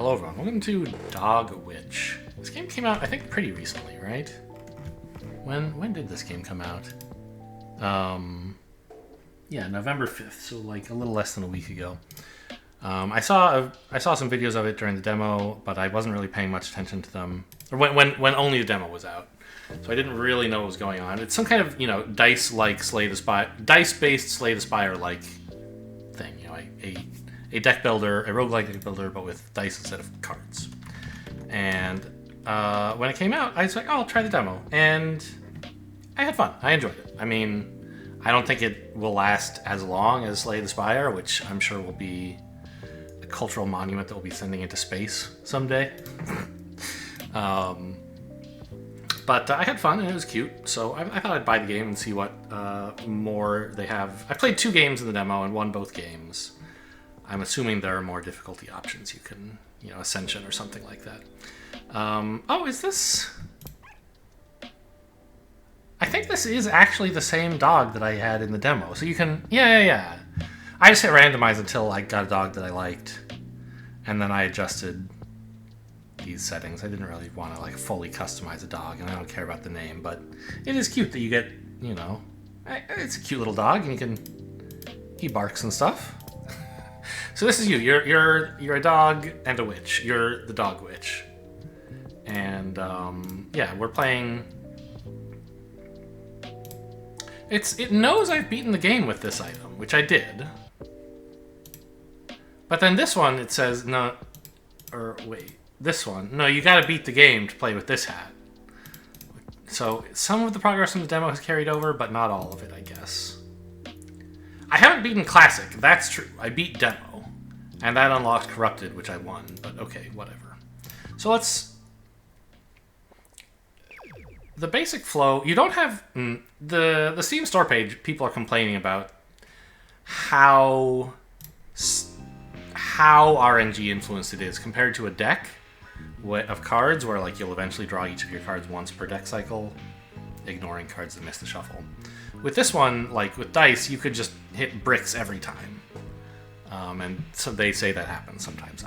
Hello everyone, welcome to Dog Witch. This game came out, I think, pretty recently, right? When did this game come out? Yeah, November 5th, so like a little less than a week ago. I saw some videos of it during the demo, but I wasn't really paying much attention to them. Or when only the demo was out. So I didn't really know what was going on. It's some kind of, dice-like Slay the Spire, dice-based Slay the Spire-like thing, a deck builder, a roguelike deck builder, but with dice instead of cards. And when it came out, I was like, oh, I'll try the demo. And I had fun. I enjoyed it. I mean, I don't think it will last as long as Slay the Spire, which I'm sure will be a cultural monument that we'll be sending into space someday. But I had fun, and it was cute, so I thought I'd buy the game and see what more they have. I played 2 games in the demo and won both games. I'm assuming there are more difficulty options. You can, Ascension or something like that. Oh, is this... I think this is actually the same dog that I had in the demo. So you can... Yeah. I just hit randomize until I got a dog that I liked. And then I adjusted these settings. I didn't really want to fully customize a dog, and I don't care about the name, but it is cute that you get, it's a cute little dog, and he barks and stuff. So this is you. You're a dog and a witch. You're the dog witch. And yeah, we're playing. It knows I've beaten the game with this item, which I did. But then this one, it says no, or wait, this one. No, you got to beat the game to play with this hat. So some of the progress from the demo has carried over, but not all of it, I guess. I haven't beaten Classic. That's true. I beat Demo. And that unlocked Corrupted, which I won. But okay, whatever. So let's... The basic flow... You don't have... The Steam store page, people are complaining about how RNG influenced it is compared to a deck of cards where you'll eventually draw each of your cards once per deck cycle, ignoring cards that miss the shuffle. With this one, with dice, you could just hit bricks every time. And so they say that happens sometimes.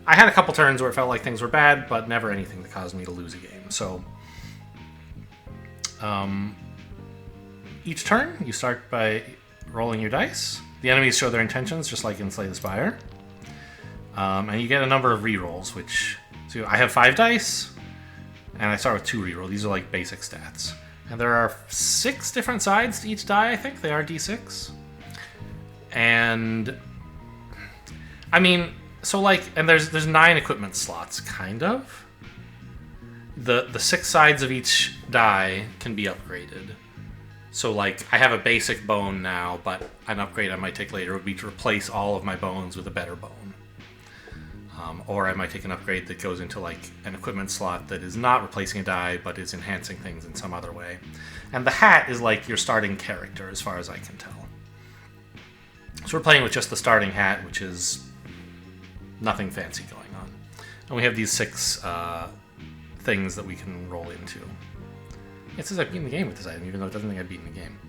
I had a couple turns where it felt like things were bad, but never anything that caused me to lose a game. So each turn, you start by rolling your dice. The enemies show their intentions, just like in Slay the Spire. And you get a number of rerolls, which... So I have 5 dice, and I start with 2 rerolls. These are basic stats. And there are 6 different sides to each die, I think. They are D6. And... I mean, so and there's 9 equipment slots, kind of. The 6 sides of each die can be upgraded. So I have a basic bone now, but an upgrade I might take later would be to replace all of my bones with a better bone. Or I might take an upgrade that goes into an equipment slot that is not replacing a die, but is enhancing things in some other way. And the hat is your starting character, as far as I can tell. So we're playing with just the starting hat, which is nothing fancy going on. And we have these 6 things that we can roll into. It says I've beaten the game with this item, even though it doesn't think I've beaten the game.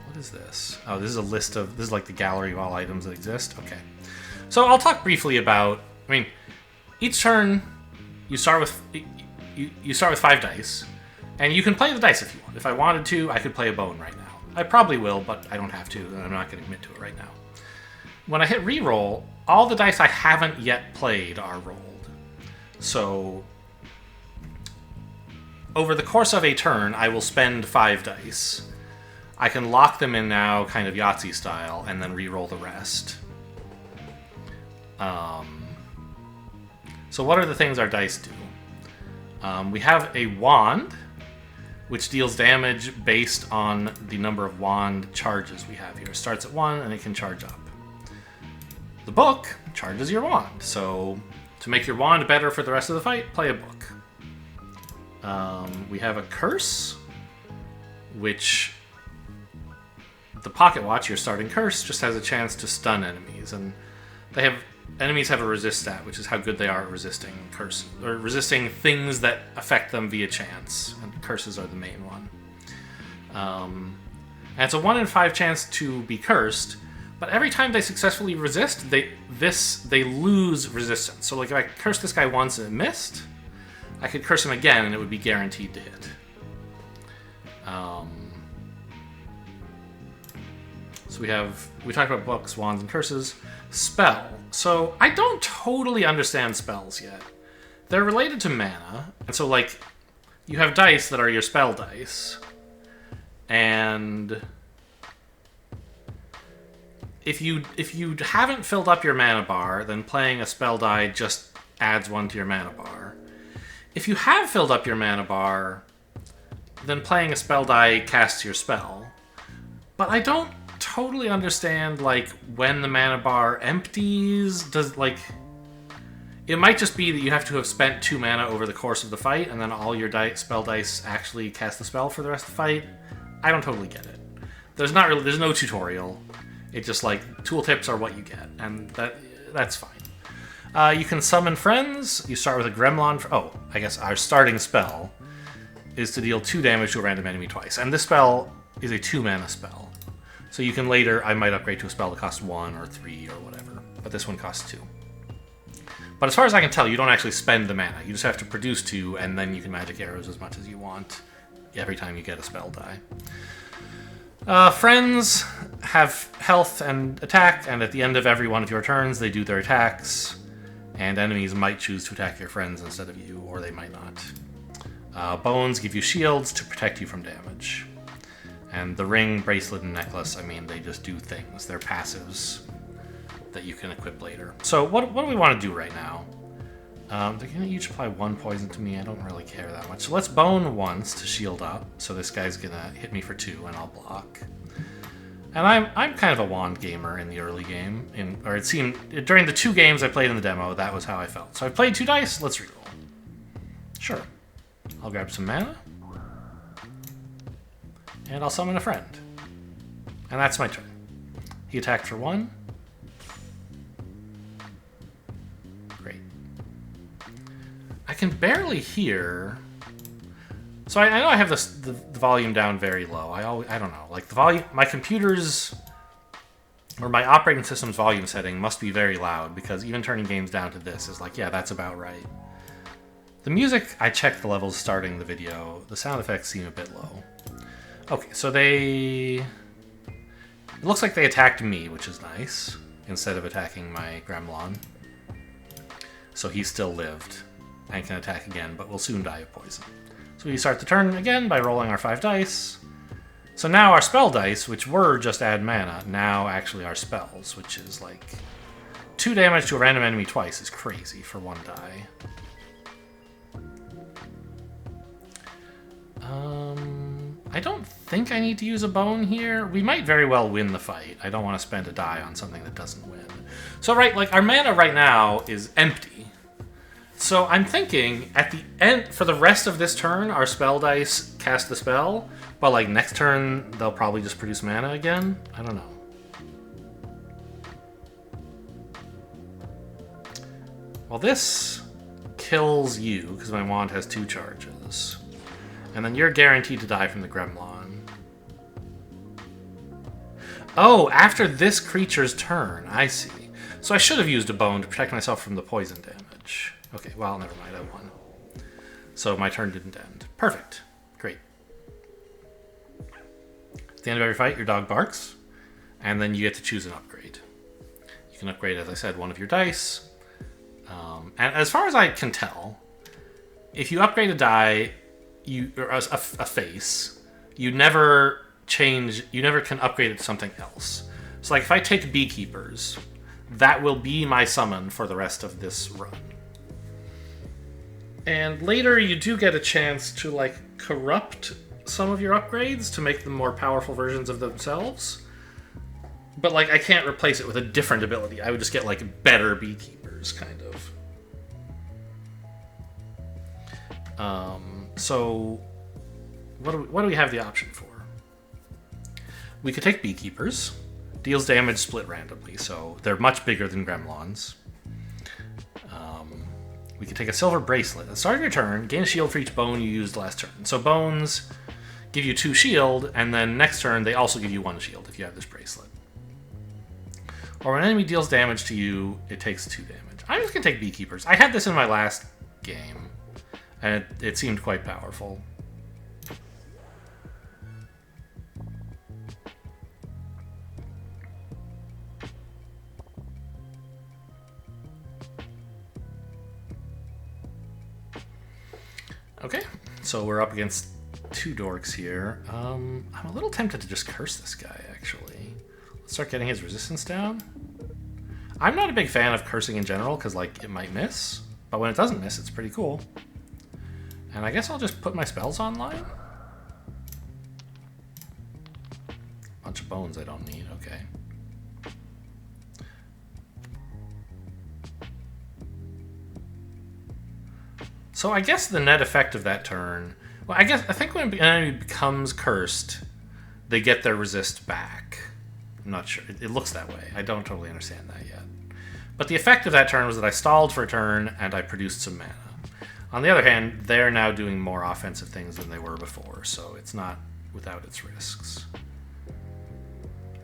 What is this? Oh, this is a list of... This is the gallery of all items that exist? Okay. So I'll talk briefly about... I mean, each turn, you start with... You start with 5 dice, and you can play the dice if you want. If I wanted to, I could play a bone right now. I probably will, but I don't have to, and I'm not going to commit to it right now. When I hit reroll, all the dice I haven't yet played are rolled. So, over the course of a turn, I will spend 5 dice. I can lock them in now, kind of Yahtzee style, and then reroll the rest. So what are the things our dice do? We have a wand, which deals damage based on the number of wand charges we have here. It starts at 1, and it can charge up. The book charges your wand, so to make your wand better for the rest of the fight, play a book. We have a curse, which... The pocket watch, your starting curse, just has a chance to stun enemies, and enemies have a resist stat, which is how good they are at resisting curse, or resisting things that affect them via chance, and curses are the main one. And it's a 1 in 5 chance to be cursed, But every time they successfully resist, they lose resistance. So like if I curse this guy once and it missed, I could curse him again and it would be guaranteed to hit. So we talked about books, wands, and curses. Spell. So I don't totally understand spells yet. They're related to mana, and so like you have dice that are your spell dice, and if you haven't filled up your mana bar, then playing a spell die just adds one to your mana bar. If you have filled up your mana bar, then playing a spell die casts your spell. But I don't totally understand like when the mana bar empties. It might just be that you have to have spent 2 mana over the course of the fight, and then all your spell dice actually cast the spell for the rest of the fight. I don't totally get it. There's no tutorial. It's just like tooltips are what you get, and that's fine. You can summon friends. You start with a Gremlin. I guess our starting spell is to deal 2 damage to a random enemy twice, and this spell is a 2 mana spell. So you can later, I might upgrade to a spell that costs 1 or 3 or whatever, but this one costs 2. But as far as I can tell, you don't actually spend the mana. You just have to produce 2, and then you can magic arrows as much as you want every time you get a spell die. Friends have health and attack, and at the end of every one of your turns, they do their attacks, and enemies might choose to attack your friends instead of you, or they might not. Bones give you shields to protect you from damage. And the ring, bracelet, and necklace, I mean, they just do things. They're passives that you can equip later. So what do we want to do right now? They're going to each apply 1 poison to me. I don't really care that much. So let's bone once to shield up. So this guy's going to hit me for 2, and I'll block. And I'm kind of a wand gamer in the early game. Or it seemed, during the 2 games I played in the demo, that was how I felt. So I played 2 dice. Let's reroll. Sure. I'll grab some mana. And I'll summon a friend. And that's my turn. He attacked for 1. Great. I can barely hear. So I know I have the volume down very low. I don't know. Like the volume, my computer's or my operating system's volume setting must be very loud, because even turning games down to this is like, yeah, that's about right. The music, I checked the levels starting the video. The sound effects seem a bit low. Okay, so it looks like they attacked me, which is nice, instead of attacking my Gremlin. So he still lived and can attack again, but will soon die of poison. So we start the turn again by rolling our 5 dice. So now our spell dice, which were just add mana, now actually are spells, which is like 2 damage to a random enemy twice is crazy for 1 die. I don't think I need to use a bone here. We might very well win the fight. I don't want to spend a die on something that doesn't win. So right, like our mana right now is empty. So I'm thinking at the end, for the rest of this turn, our spell dice cast the spell, but like next turn, they'll probably just produce mana again. I don't know. Well, this kills you because my wand has 2 charges. And then you're guaranteed to die from the Gremlin. Oh, after this creature's turn. I see. So I should have used a bone to protect myself from the poison damage. Okay, well, never mind. I won. So my turn didn't end. Perfect. Great. At the end of every fight, your dog barks. And then you get to choose an upgrade. You can upgrade, as I said, 1 of your dice. And as far as I can tell, if you upgrade a die... or a face, you never can upgrade it to something else. So like if I take Beekeepers, that will be my summon for the rest of this run. And later you do get a chance to like corrupt some of your upgrades to make them more powerful versions of themselves. But like I can't replace it with a different ability. I would just get like better Beekeepers, kind of. So, what do we have the option for? We could take Beekeepers. Deals damage split randomly, so they're much bigger than Gremlins. We could take a Silver Bracelet. At the start of your turn, gain a shield for each bone you used last turn. So bones give you 2 shield, and then next turn they also give you 1 shield if you have this bracelet. Or when an enemy deals damage to you, it takes 2 damage. I'm just going to take Beekeepers. I had this in my last game, and it seemed quite powerful. Okay, so we're up against 2 dorks here. I'm a little tempted to just curse this guy, actually. Let's start getting his resistance down. I'm not a big fan of cursing in general, because, like, it might miss. But when it doesn't miss, it's pretty cool. And I guess I'll just put my spells online. Bunch of bones I don't need, okay. So I guess the net effect of that turn... Well, I think when an enemy becomes cursed, they get their resist back. I'm not sure. It looks that way. I don't totally understand that yet. But the effect of that turn was that I stalled for a turn and I produced some mana. On the other hand, they're now doing more offensive things than they were before, so it's not without its risks.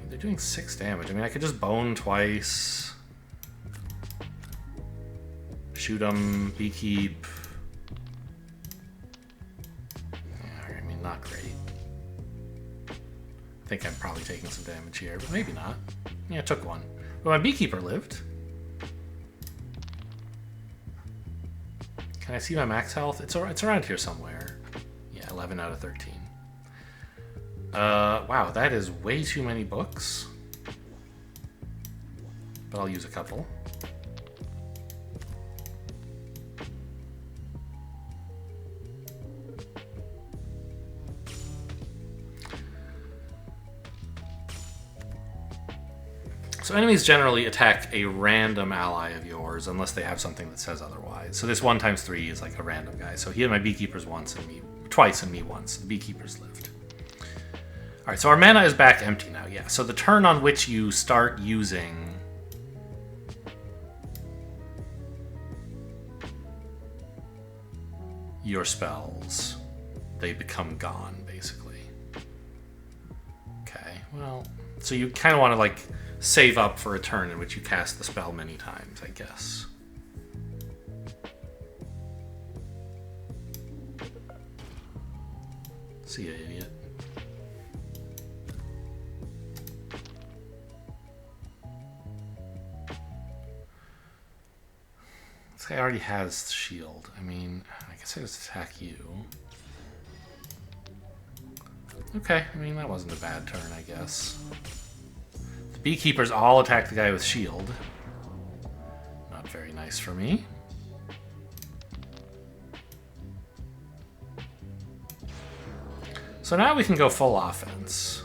They're doing 6 damage. I mean, I could just bone twice. Shoot them, beekeep. Not great. I think I'm probably taking some damage here, but maybe not. Yeah, I took 1. But my Beekeeper lived. Can I see my max health? It's around here somewhere. Yeah, 11 out of 13. Wow, that is way too many books. But I'll use a couple. So enemies generally attack a random ally of yours unless they have something that says otherwise. So this 1 times 3 is like a random guy. So he had my Beekeepers twice and me once. The Beekeepers lived. Alright, so our mana is back empty now, yeah. So the turn on which you start using your spells, they become gone, basically. Okay, well, so you kind of want to, like, save up for a turn in which you cast the spell many times, I guess. See ya, idiot. This guy already has shield. I mean, I guess I just attack you. Okay, I mean, that wasn't a bad turn, I guess. The Beekeepers all attack the guy with shield. Not very nice for me. So now we can go full offense.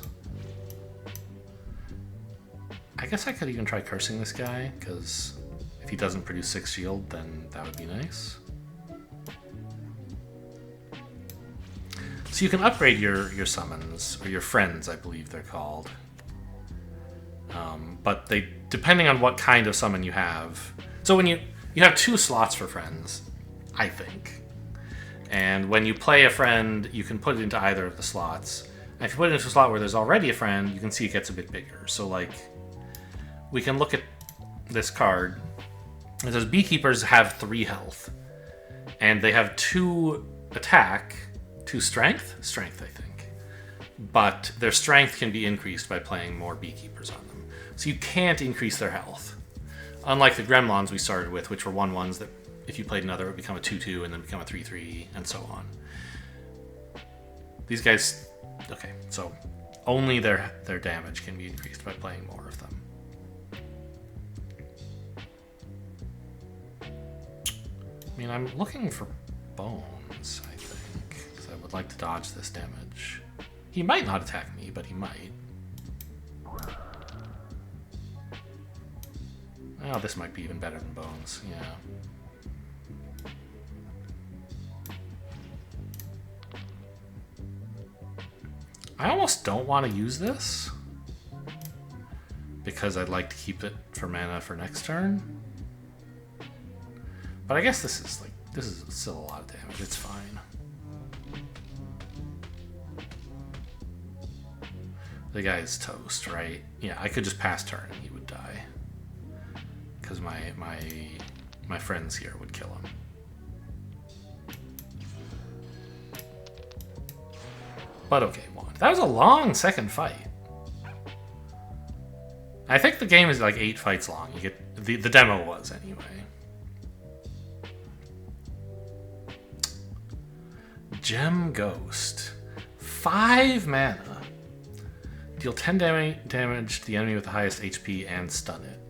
I guess I could even try cursing this guy, because if he doesn't produce 6 shield, then that would be nice. So you can upgrade your summons, or your friends, I believe they're called. But they, depending on what kind of summon you have. So when you have 2 slots for friends, I think. And when you play a friend, you can put it into either of the slots. And if you put it into a slot where there's already a friend, you can see it gets a bit bigger. So, like, we can look at this card. It says Beekeepers have 3 health. And they have 2 attack, 2 strength? Strength, I think. But their strength can be increased by playing more Beekeepers on them. So you can't increase their health. Unlike the Gremlins we started with, which were 1/1s that if you played another, it would become a 2/2 and then become a 3/3 and so on. These guys, okay, so only their damage can be increased by playing more of them. I mean, I'm looking for bones, I think, because I would like to dodge this damage. He might not attack me, but he might. Oh, this might be even better than bones, yeah. I almost don't want to use this, because I'd like to keep it for mana for next turn. But I guess this is still a lot of damage, it's fine. The guy is toast, right? Yeah, I could just pass turn and he would die. because my friends here would kill him. But okay, wand. That was a long second fight. I think the game is like 8 fights long. You get the demo was anyway. Gem Ghost. 5 mana. Deal 10 damage to the enemy with the highest HP and stun it.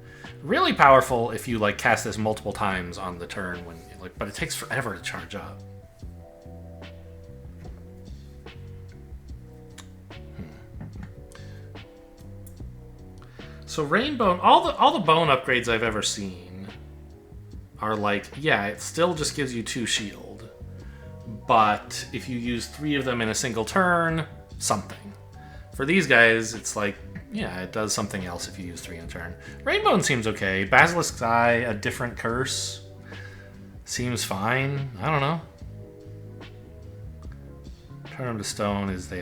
Really powerful if you like cast this multiple times on the turn when like, but it takes forever to charge up. So Rainbow, all the bone upgrades I've ever seen are like, yeah, it still just gives you 2 shield, but if you use 3 of them in a single turn, something. For these guys, it's like, yeah, it does something else if you use 3 in a turn. Rainbow seems okay. Basilisk's Eye, a different curse, seems fine. I don't know. Turn them to stone is they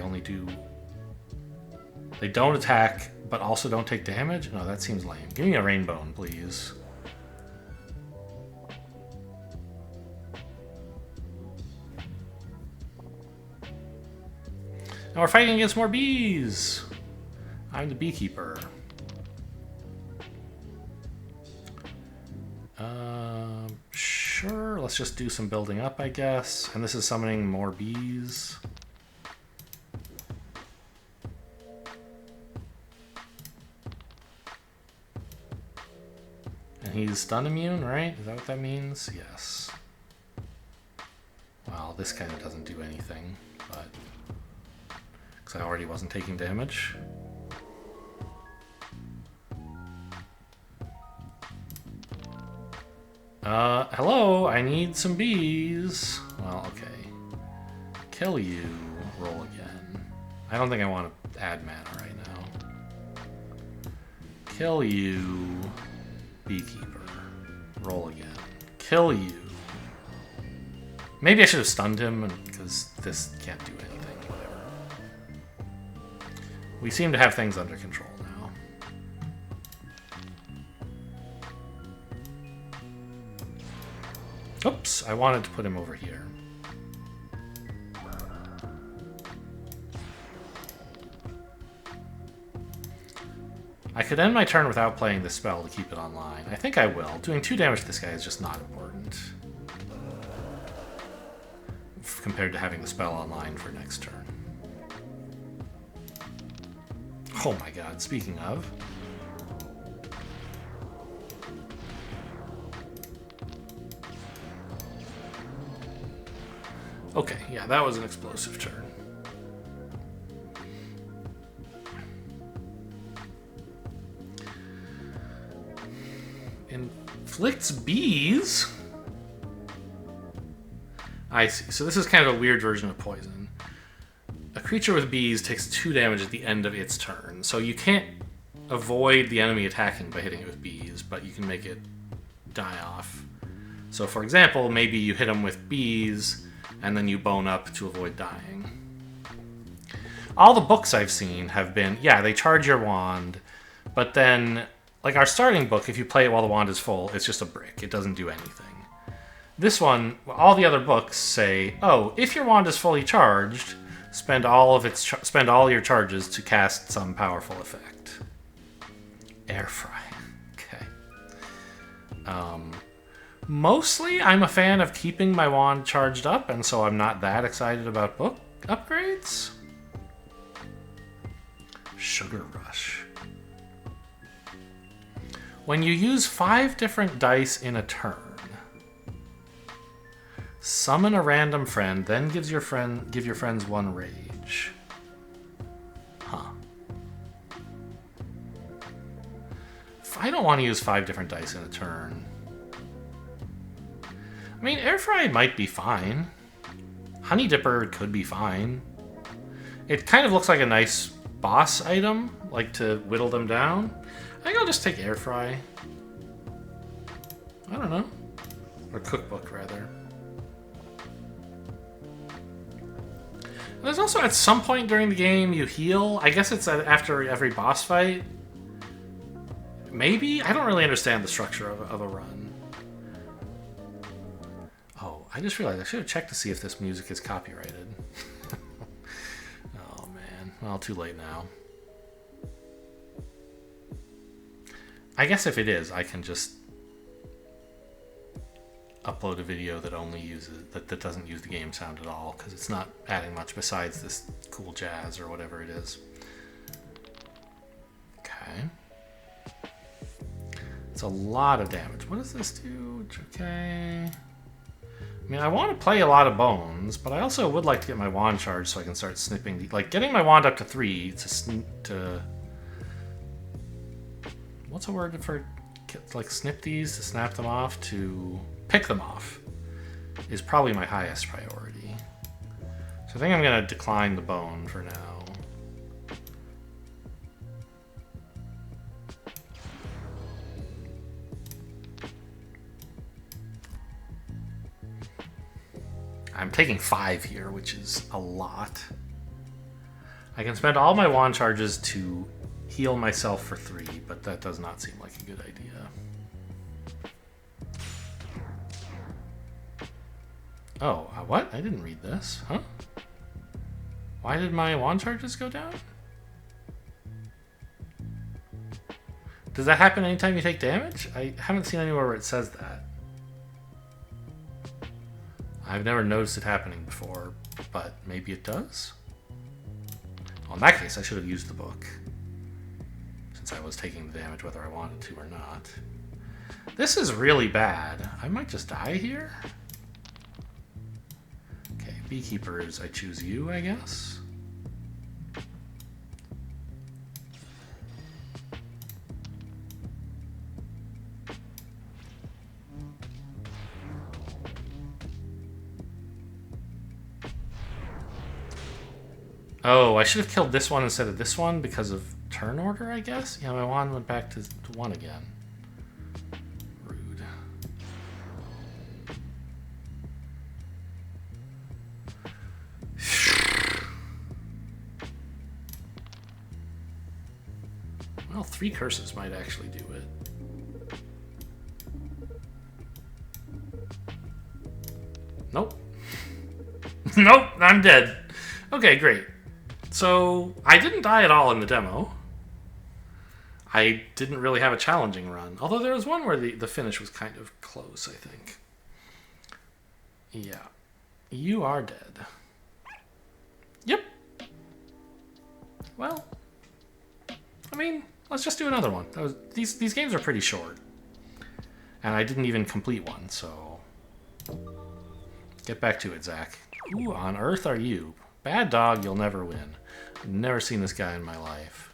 don't attack, but also don't take damage? No, that seems lame. Give me a Rainbow, please. Now we're fighting against more bees. I'm the beekeeper. Sure, let's just do some building up, I guess. And this is summoning more bees. And he's stun immune, right? Is that what that means? Yes. Well, this kind of doesn't do anything, but... because I already wasn't taking damage. Hello, I need some bees. Well, okay. Kill you, roll again. I don't think I want to add mana right now. Kill you, beekeeper. Roll again. Kill you. Maybe I should have stunned him, because this can't do anything. Whatever. We seem to have things under control now. Oops, I wanted to put him over here. I could end my turn without playing this spell to keep it online. I think I will. Doing 2 damage to this guy is just not important. Compared to having the spell online for next turn. Oh my god, speaking of... okay, yeah, that was an explosive turn. Inflicts bees? I see. So this is kind of a weird version of poison. A creature with bees takes 2 damage at the end of its turn. So you can't avoid the enemy attacking by hitting it with bees, but you can make it die off. So for example, maybe you hit them with bees, and then you bone up to avoid dying. All the books I've seen have been, yeah, they charge your wand, but then, like our starting book, if you play it while the wand is full, it's just a brick. It doesn't do anything. This one, all the other books say, oh, if your wand is fully charged, spend all your charges to cast some powerful effect. Air fry. Okay. Mostly, I'm a fan of keeping my wand charged up, and so I'm not that excited about book upgrades. Sugar Rush. When you use 5 different dice in a turn, summon a random friend, then give your friends 1 rage. Huh. I don't want to use 5 different dice in a turn. I mean, air fry might be fine. Honey Dipper could be fine. It kind of looks like a nice boss item, like to whittle them down. I think I'll just take air fry. I don't know. Or cookbook, rather. There's also, at some point during the game, you heal. I guess it's after every boss fight. Maybe? I don't really understand the structure of a run. Oh, I just realized I should have checked to see if this music is copyrighted. Oh, man. Well, too late now. I guess if it is, I can just upload a video that only uses that doesn't use the game sound at all, because it's not adding much besides this cool jazz or whatever it is. Okay. It's a lot of damage. What does this do? Okay. I mean, I want to play a lot of bones, but I also would like to get my wand charged so I can start snipping. Like, getting my wand up to 3 to what's a word for, like, snip these, to snap them off, to pick them off, is probably my highest priority. So I think I'm going to decline the bone for now. I'm taking 5 here, which is a lot. I can spend all my wand charges to heal myself for 3, but that does not seem like a good idea. Oh, what? I didn't read this. Huh? Why did my wand charges go down? Does that happen anytime you take damage? I haven't seen anywhere where it says that. I've never noticed it happening before, but maybe it does? Well, in that case, I should have used the book, since I was taking the damage whether I wanted to or not. This is really bad. I might just die here. Okay, beekeepers, I choose you, I guess. Oh, I should have killed this one instead of this one because of turn order, I guess? Yeah, my wand went back to 1 again. Rude. Well, 3 curses might actually do it. Nope. Nope, I'm dead. Okay, great. So, I didn't die at all in the demo. I didn't really have a challenging run. Although there was one where the finish was kind of close, I think. Yeah. You are dead. Yep. Well, I mean, let's just do another one. These games are pretty short. And I didn't even complete one, so... Get back to it, Zach. Who on earth are you? Bad dog, you'll never win. I've never seen this guy in my life.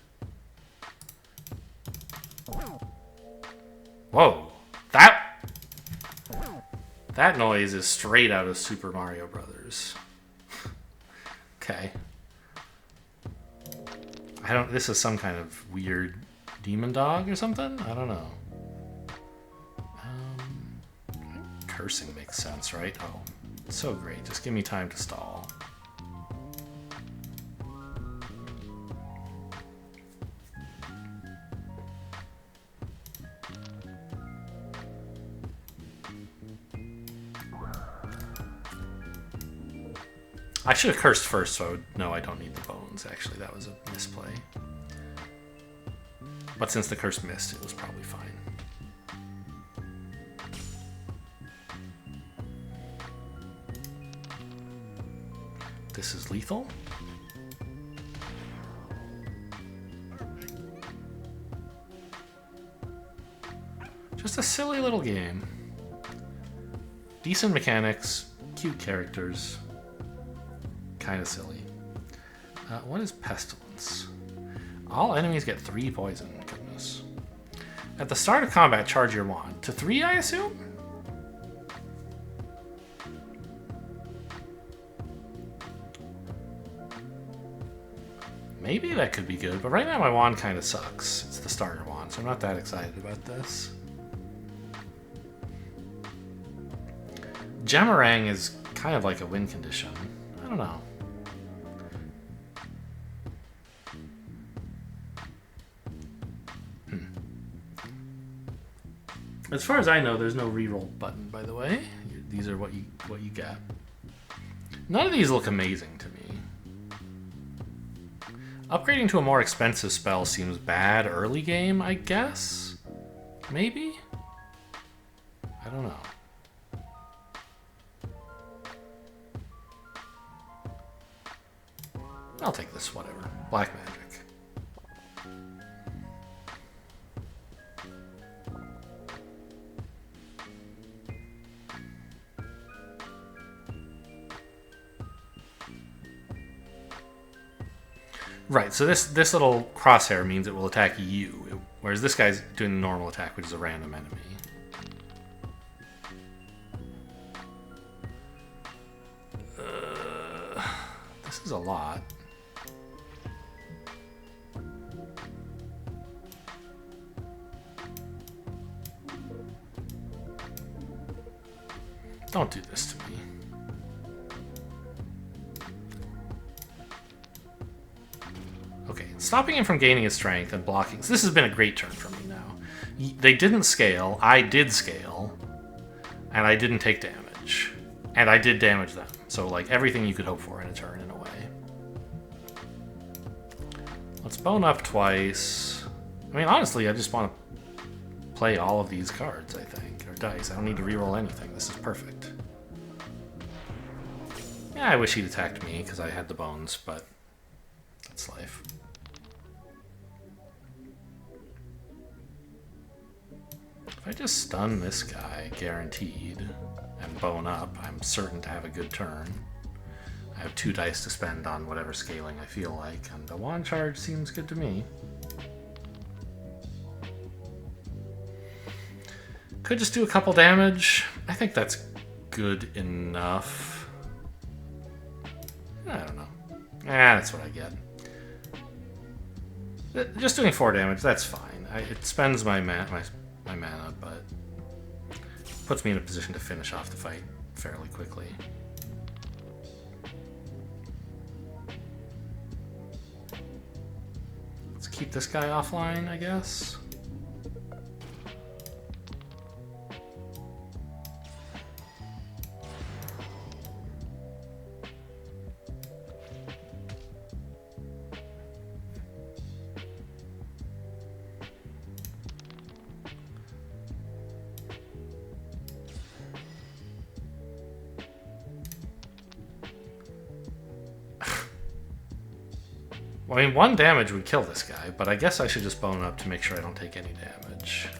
Whoa! That noise is straight out of Super Mario Brothers. Okay. This is some kind of weird demon dog or something? I don't know. Cursing makes sense, right? Oh, so great. Just give me time to stall. I should have cursed first, so no, I don't need the bones. Actually, that was a misplay. But since the curse missed, it was probably fine. This is lethal. Just a silly little game. Decent mechanics, cute characters. Kind of silly. What is pestilence? All enemies get 3 poison. Goodness. At the start of combat, charge your wand. To 3, I assume? Maybe that could be good, but right now my wand kind of sucks. It's the starter wand, so I'm not that excited about this. Gemarang is kind of like a win condition. I don't know. As far as I know, there's no reroll button, by the way. These are what you get. None of these look amazing to me. Upgrading to a more expensive spell seems bad early game, I guess? Maybe? I don't know. I'll take this, whatever. Black magic. Right, so this little crosshair means it will attack you, whereas this guy's doing the normal attack, which is a random enemy. This is a lot. Don't do this to me. Okay, stopping him from gaining his strength and blocking. So this has been a great turn for me now. They didn't scale. I did scale. And I didn't take damage. And I did damage them. So, like, everything you could hope for in a turn, in a way. Let's bone up twice. I mean, honestly, I just want to play all of these cards, I think. Or dice. I don't need to reroll anything. This is perfect. Yeah, I wish he'd attacked me, because I had the bones, but that's life. If I just stun this guy, guaranteed, and bone up, I'm certain to have a good turn. I have 2 dice to spend on whatever scaling I feel like, and the wand charge seems good to me. Could just do a couple damage. I think that's good enough. I don't know. That's what I get. Just doing 4 damage, that's fine. It spends my mana, but puts me in a position to finish off the fight fairly quickly. Let's keep this guy offline, I guess. Well, I mean, 1 damage would kill this guy, but I guess I should just bone up to make sure I don't take any damage.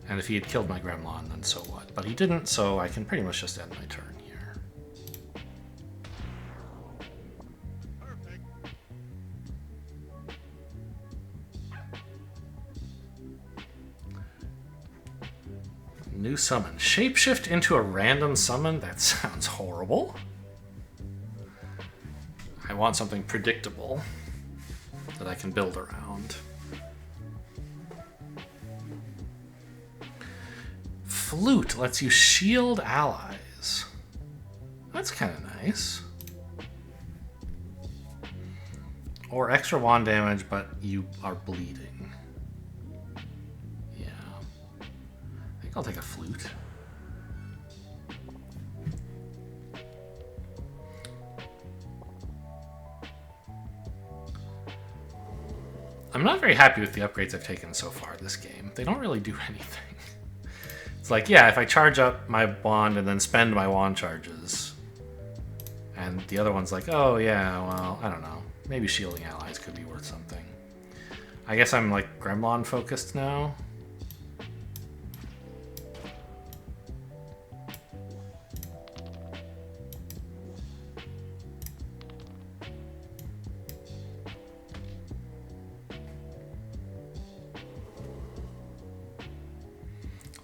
And if he had killed my Gremlin, then so what? But he didn't, so I can pretty much just end my turn here. New summon. Shapeshift into a random summon? That sounds horrible. I want something predictable that I can build around. Flute lets you shield allies. That's kind of nice. Or extra wand damage, but you are bleeding. I'll take a flute. I'm not very happy with the upgrades I've taken so far this game. They don't really do anything. It's like, yeah, if I charge up my wand and then spend my wand charges, and the other one's like, oh yeah, well, I don't know. Maybe shielding allies could be worth something. I guess I'm like Gremlin focused now.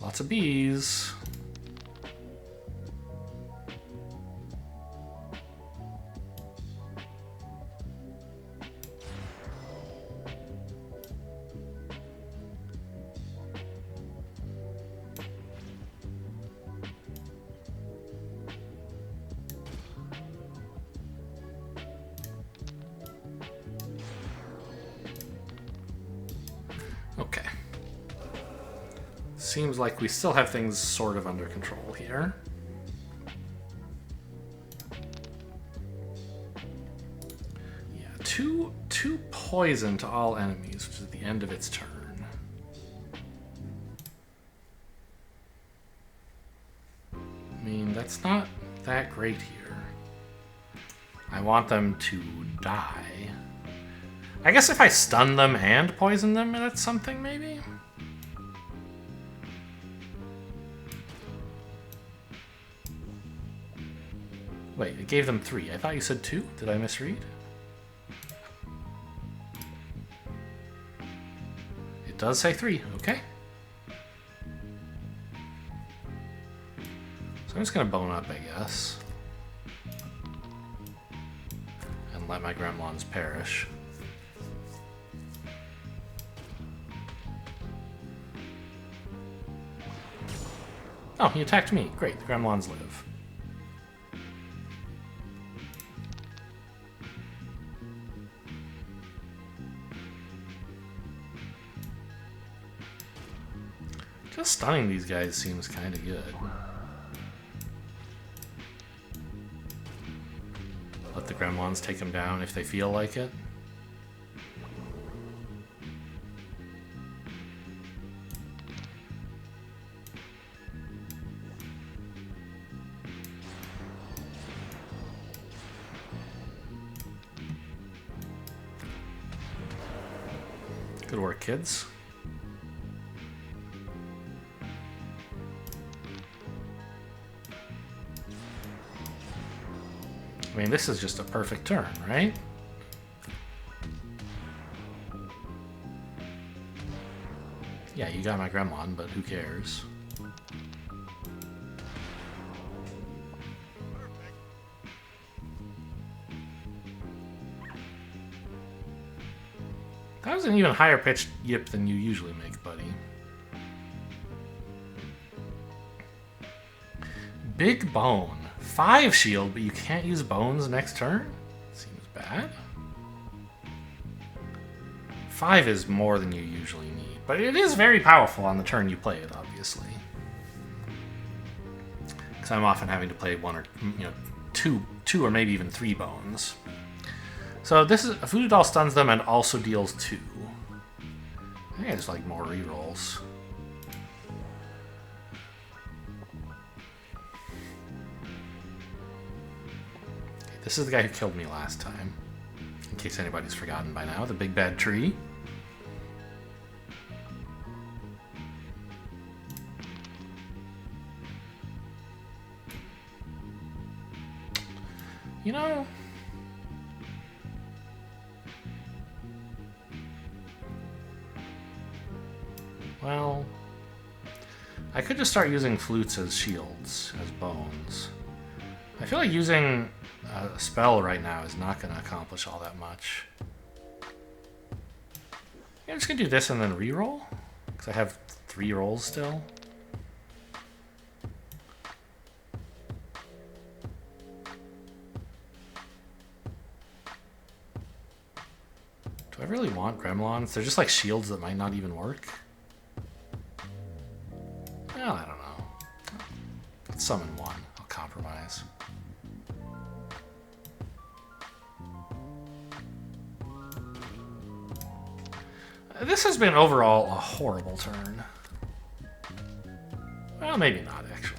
Lots of bees. seems like we still have things sort of under control here. Yeah, two poison to all enemies, which is at the end of its turn. I mean, that's not that great here. I want them to die. I guess if I stun them and poison them, that's something, maybe? Wait, it gave them 3. I thought you said 2. Did I misread? It does say 3. Okay. So I'm just going to bone up, I guess. And let my gremlins perish. Oh, he attacked me. Great, the gremlins live. Just stunning these guys seems kind of good. Let the gremlins take them down if they feel like it. Good work, kids. I mean, this is just a perfect turn, right? Yeah, you got my gremlin, but who cares? That was an even higher pitched yip than you usually make, buddy. Big bone. 5 shield, but you can't use bones next turn? Seems bad. 5 is more than you usually need, but it is very powerful on the turn you play it, obviously. Because I'm often having to play 1 or two or maybe even 3 bones. So this is a Voodoo Doll stuns them and also deals 2. I think I just like more rerolls. This is the guy who killed me last time. In case anybody's forgotten by now, the big bad tree. You know... Well... I could just start using flutes as shields, as bones. I feel like using a spell right now is not going to accomplish all that much. Yeah, I'm just going to do this and then reroll, because I have 3 rolls still. Do I really want gremlins? They're just like shields that might not even work. Well, I don't know. Let's summon 1. I'll compromise. This has been overall a horrible turn. Well, maybe not, actually.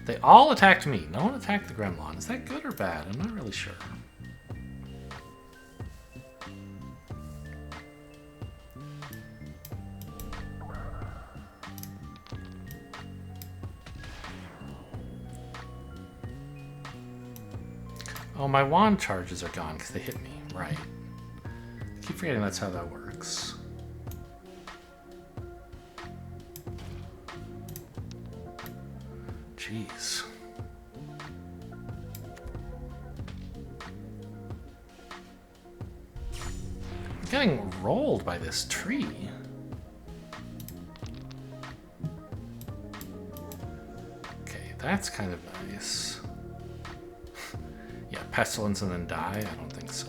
They all attacked me. No one attacked the gremlin. Is that good or bad? I'm not really sure. Oh, my wand charges are gone because they hit me. Right. I keep forgetting that's how that works. Jeez. I'm getting rolled by this tree. Okay, that's kind of nice. Yeah, pestilence and then die? I don't think so.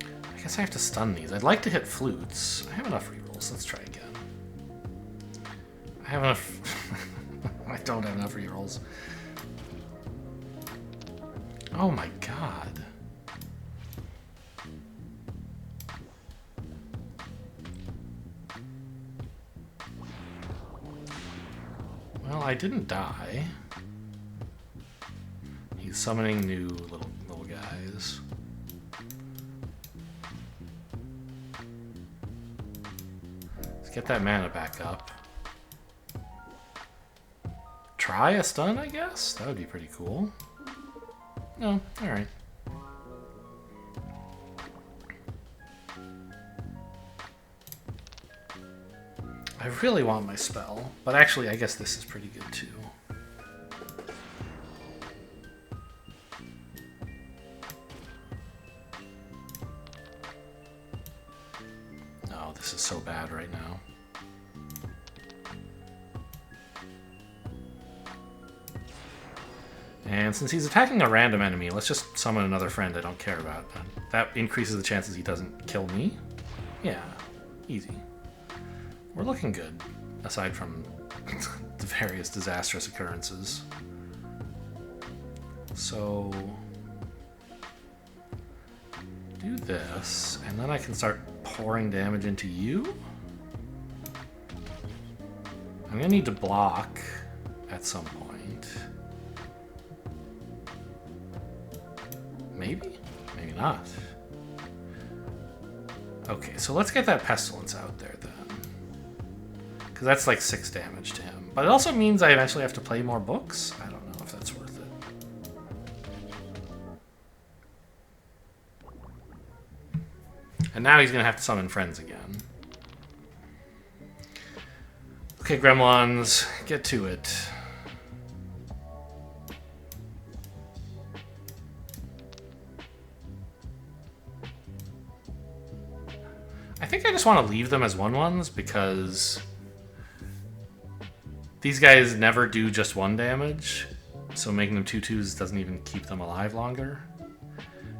I guess I have to stun these. I'd like to hit flutes. I have enough rerolls. Let's try again. I have enough... I don't have enough rerolls. Oh my god. Well, I didn't die. He's summoning new little guys. Let's get that mana back up. Try a stun, I guess? That would be pretty cool. No, alright. I really want my spell, but actually I guess this is pretty good too. No, this is so bad right now. And since he's attacking a random enemy, let's just summon another friend I don't care about. That increases the chances he doesn't kill me. Yeah, easy. We're looking good, aside from the various disastrous occurrences. So... do this, and then I can start pouring damage into you? I'm gonna need to block at some point. Maybe? Maybe not. Okay, so let's get that Pestilence out there then. Because that's like 6 damage to him. But it also means I eventually have to play more books. I don't know if that's worth it. And now he's going to have to summon friends again. Okay, Gremlins, get to it. I think I just want to leave them as 1/1s because these guys never do just 1 damage, so making them 2/2s doesn't even keep them alive longer.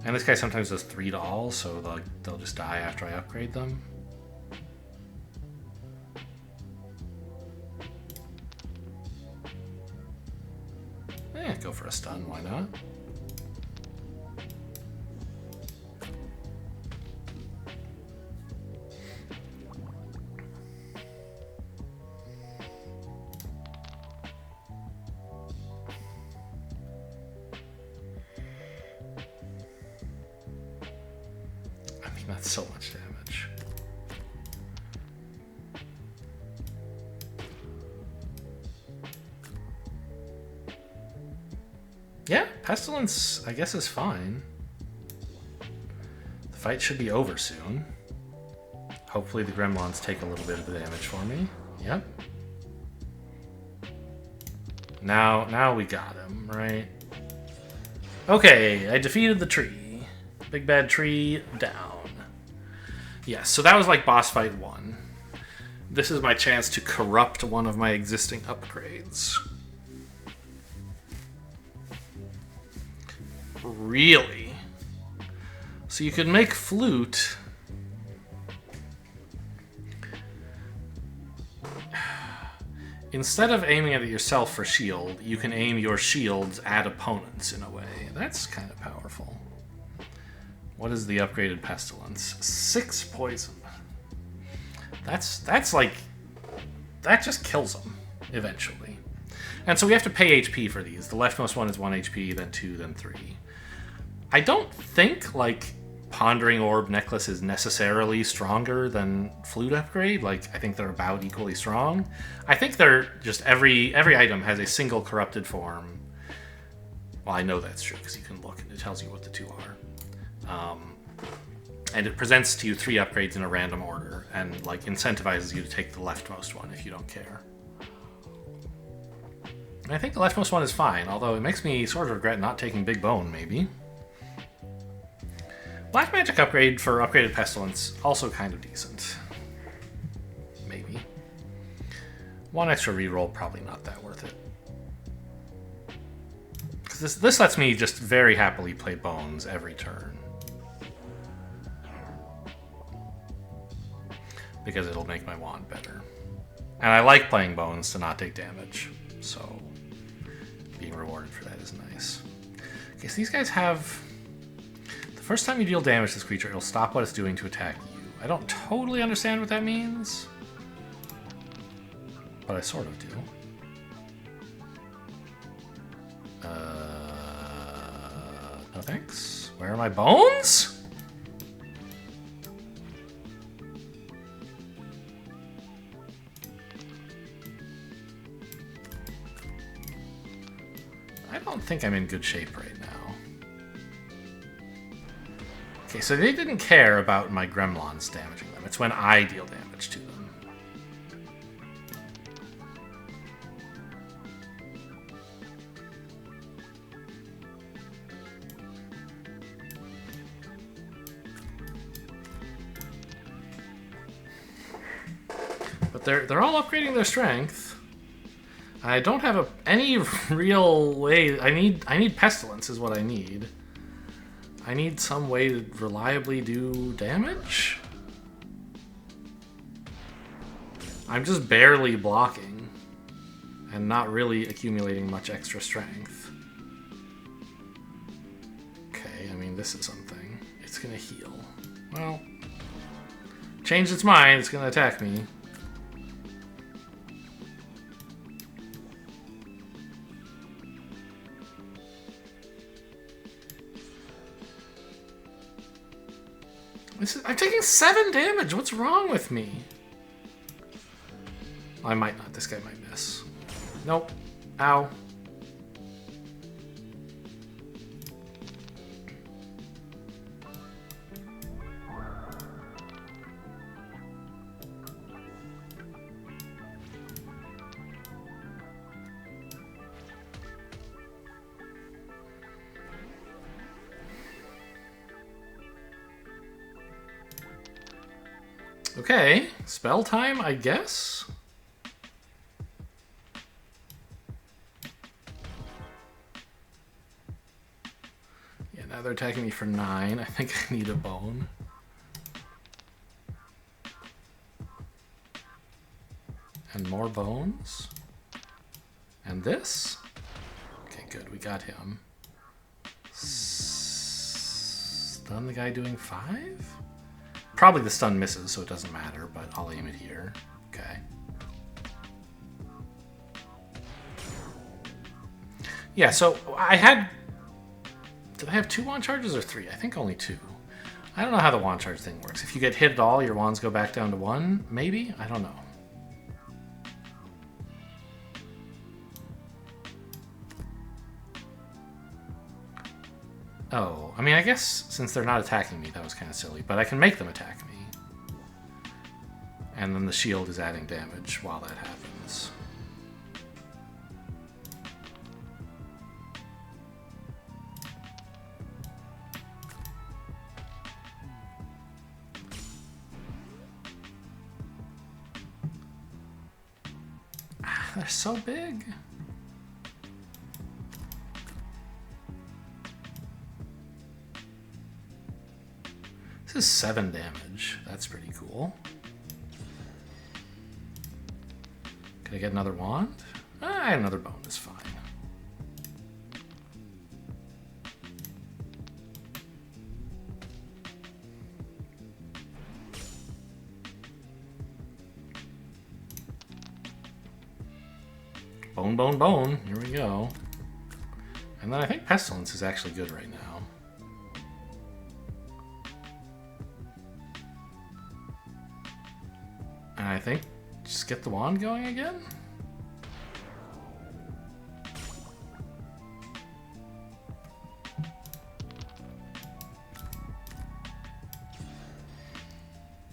And this guy sometimes does 3 to all, so they'll just die after I upgrade them. Go for a stun, why not? That's so much damage. Yeah, Pestilence, I guess, is fine. The fight should be over soon. Hopefully the Gremlins take a little bit of the damage for me. Yep. Now we got him, right? Okay, I defeated the tree. Big bad tree down. Yes, so that was like boss fight 1. This is my chance to corrupt one of my existing upgrades. Really? So you could make Flute. Instead of aiming at it yourself for shield, you can aim your shields at opponents in a way. That's kind of powerful. What is the upgraded Pestilence? 6 poison. That's like... that just kills them, eventually. And so we have to pay HP for these. The leftmost one is 1 HP, then 2, then 3. I don't think, like, Pondering Orb Necklace is necessarily stronger than Flute upgrade. Like, I think they're about equally strong. I think they're just... every item has a single corrupted form. Well, I know that's true, because you can look and it tells you what the 2 are. And it presents to you 3 upgrades in a random order, and like incentivizes you to take the leftmost one if you don't care. And I think the leftmost one is fine, although it makes me sort of regret not taking Big Bone, maybe. Black Magic upgrade for upgraded Pestilence, also kind of decent. Maybe. 1 extra reroll, probably not that worth it. Because this lets me just very happily play Bones every turn. Because it'll make my wand better. And I like playing bones to not take damage, so being rewarded for that is nice. Okay, so these guys have... The first time you deal damage to this creature, it'll stop what it's doing to attack you. I don't totally understand what that means, but I sort of do. No thanks. Where are my bones? I don't think I'm in good shape right now. Okay, so they didn't care about my gremlins damaging them. It's when I deal damage to them. But they're all upgrading their strength. I don't have any real way. I need pestilence is what I need. I need some way to reliably do damage. I'm just barely blocking and not really accumulating much extra strength. Okay, I mean, this is something. It's gonna heal. Well, changed its mind. It's gonna attack me. I'm taking 7 damage. What's wrong with me? I might not. This guy might miss. Nope. Ow. Okay, spell time, I guess. Yeah, now they're attacking me for 9. I think I need a bone. And more bones. And this. Okay, good, we got him. Stun the guy doing 5? Probably the stun misses, so it doesn't matter, but I'll aim it here. Okay. Yeah, so I had... Did I have 2 wand charges or 3? I think only 2. I don't know how the wand charge thing works. If you get hit at all, your wands go back down to 1, maybe? I don't know. Oh, I mean, I guess since they're not attacking me, that was kind of silly. But I can make them attack me. And then the shield is adding damage while that happens. Ah, they're so big. This is 7 damage. That's pretty cool. Can I get another wand? Ah, another bone is fine. Bone, bone, bone. Here we go. And then I think Pestilence is actually good right now. And I think just get the wand going again?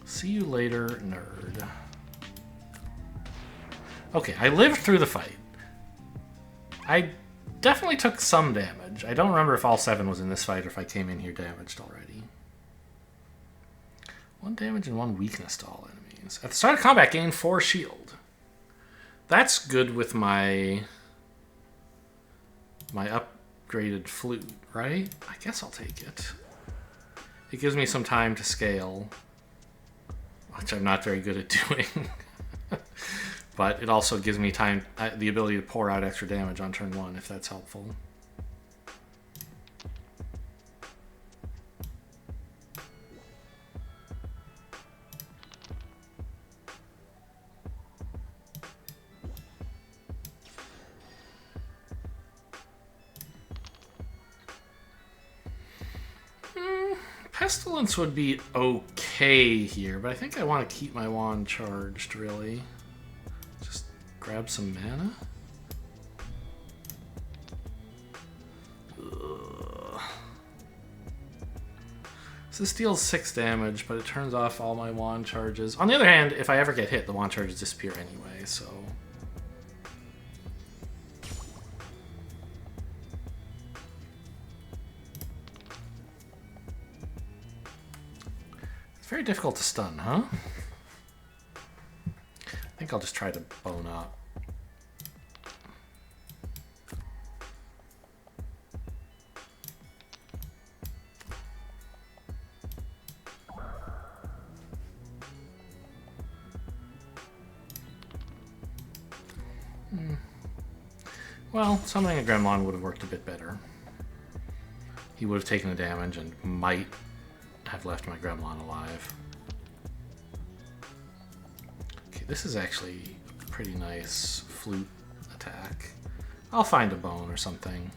See you later, nerd. Okay, I lived through the fight. I definitely took some damage. I don't remember if all 7 was in this fight or if I came in here damaged already. 1 damage and 1 weakness to all enemies. At the start of combat, gain 4 shield. That's good with my upgraded flute, right? I guess I'll take it. It gives me some time to scale, which I'm not very good at doing. But it also gives me time, the ability to pour out extra damage on turn 1, if that's helpful. Pestilence would be okay here, but I think I want to keep my wand charged, really. Just grab some mana. Ugh. So this deals 6 damage, but it turns off all my wand charges. On the other hand, if I ever get hit, the wand charges disappear anyway, so... Very difficult to stun, huh? I think I'll just try to bone up. Well, summoning a Gremlin would have worked a bit better. He would have taken the damage and might have left my Gremlin alive. Okay, this is actually a pretty nice flute attack. I'll find a bone or something.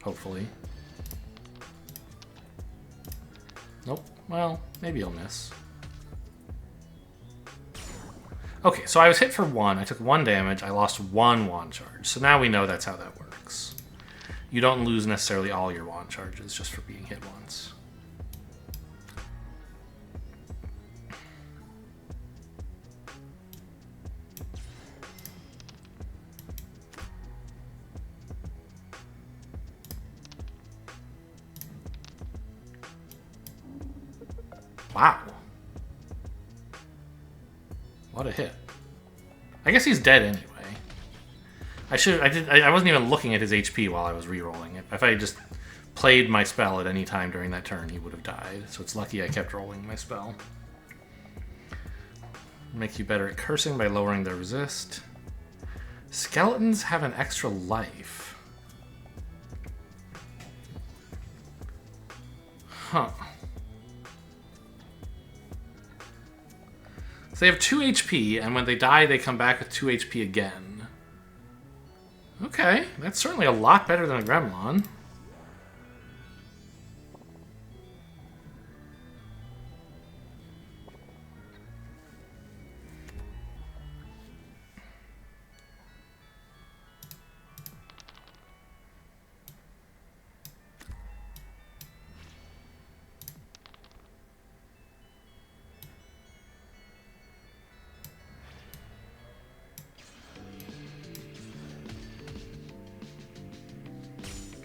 Hopefully. Nope. Well, maybe he'll miss. Okay, so I was hit for 1. I took 1 damage. I lost 1 wand charge. So now we know that's how that works. You don't lose necessarily all your wand charges just for being hit once. Wow. What a hit. I guess he's dead anyway. I wasn't even looking at his HP while I was re-rolling it. If I had just played my spell at any time during that turn, he would have died. So it's lucky I kept rolling my spell. Make you better at cursing by lowering their resist. Skeletons have an extra life. Huh. So they have 2 HP, and when they die, they come back with 2 HP again. Okay, that's certainly a lot better than a Gremlin.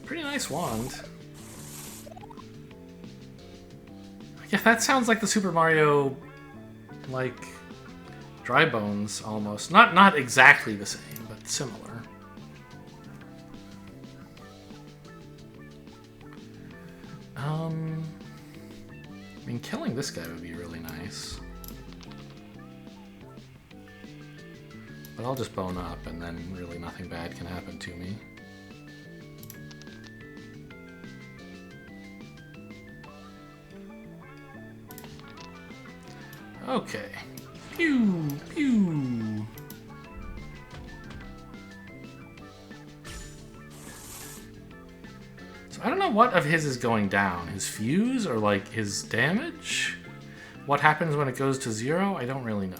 Pretty nice wand. Yeah, that sounds like the Super Mario, like, Dry Bones, almost. Not exactly the same, but similar. I mean, killing this guy would be really nice. But I'll just bone up, and then really nothing bad can happen to me. Okay. Pew, pew. So I don't know what of his is going down. His fuse or like his damage? What happens when it goes to 0? I don't really know.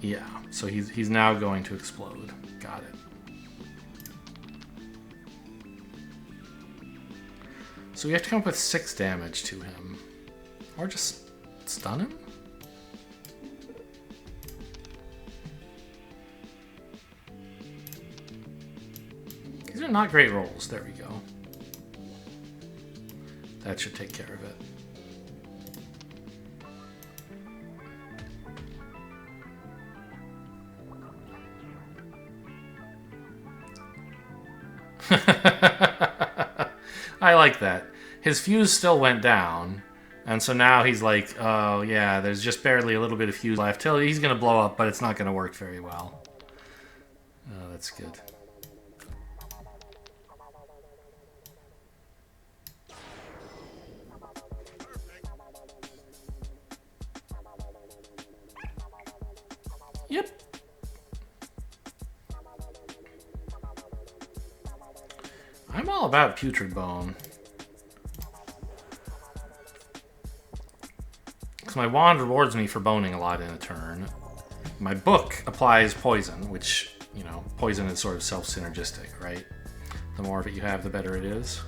Yeah, so he's now going to explode. Got it. So we have to come up with 6 damage to him. Or just stun him? not great rolls. There we go. That should take care of it. I like that. His fuse still went down, and so now he's like, oh yeah, there's just barely a little bit of fuse left. He's gonna blow up, but it's not gonna work very well. Oh, that's good. Yep. I'm all about Putrid Bone. Because my wand rewards me for boning a lot in a turn. My book applies poison, which, you know, poison is sort of self-synergistic, right? The more of it you have, the better it is.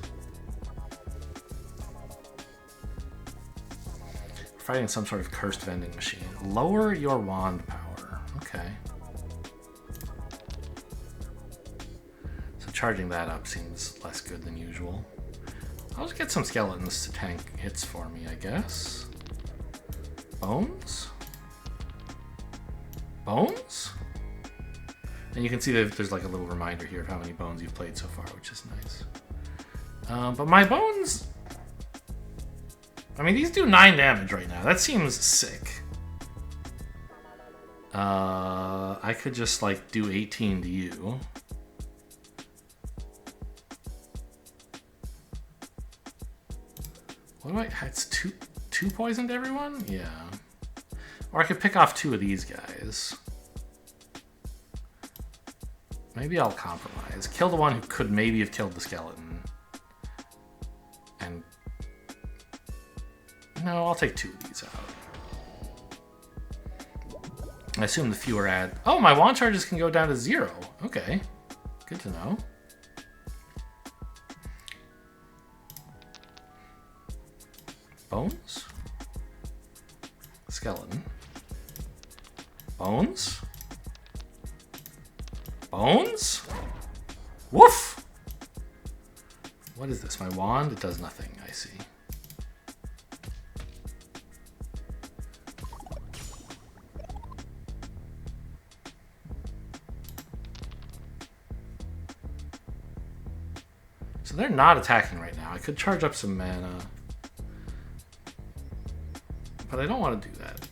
Fighting some sort of cursed vending machine. Lower your wand power. Okay. So charging that up seems less good than usual. I'll just get some skeletons to tank hits for me, I guess. Bones? Bones? And you can see that there's like a little reminder here of how many bones you've played so far, which is nice. But my bones... I mean, these do 9 damage right now. That seems sick. I could just, like, do 18 to you. What do I... It's two poisoned everyone? Yeah. Or I could pick off 2 of these guys. Maybe I'll compromise. Kill the one who could maybe have killed the skeleton. And... No, I'll take 2 of these out. I assume the fewer add... Oh, my wand charges can go down to 0. Okay. Good to know. Bones? Skeleton. Bones? Bones? Woof! What is this? My wand? It does nothing, I see. So they're not attacking right now. I could charge up some mana. But I don't want to do that.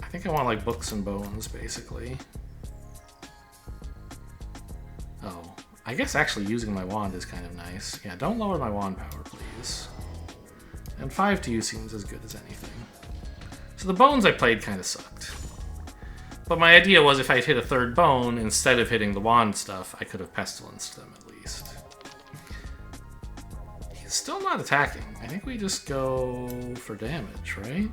I think I want like books and bones, basically. Oh, I guess actually using my wand is kind of nice. Yeah, don't lower my wand power, please. And 5 to you seems as good as anything. So the bones I played kind of sucked. But my idea was if I hit a 3rd bone, instead of hitting the wand stuff, I could have pestilenced them at least. He's still not attacking. I think we just go for damage, right?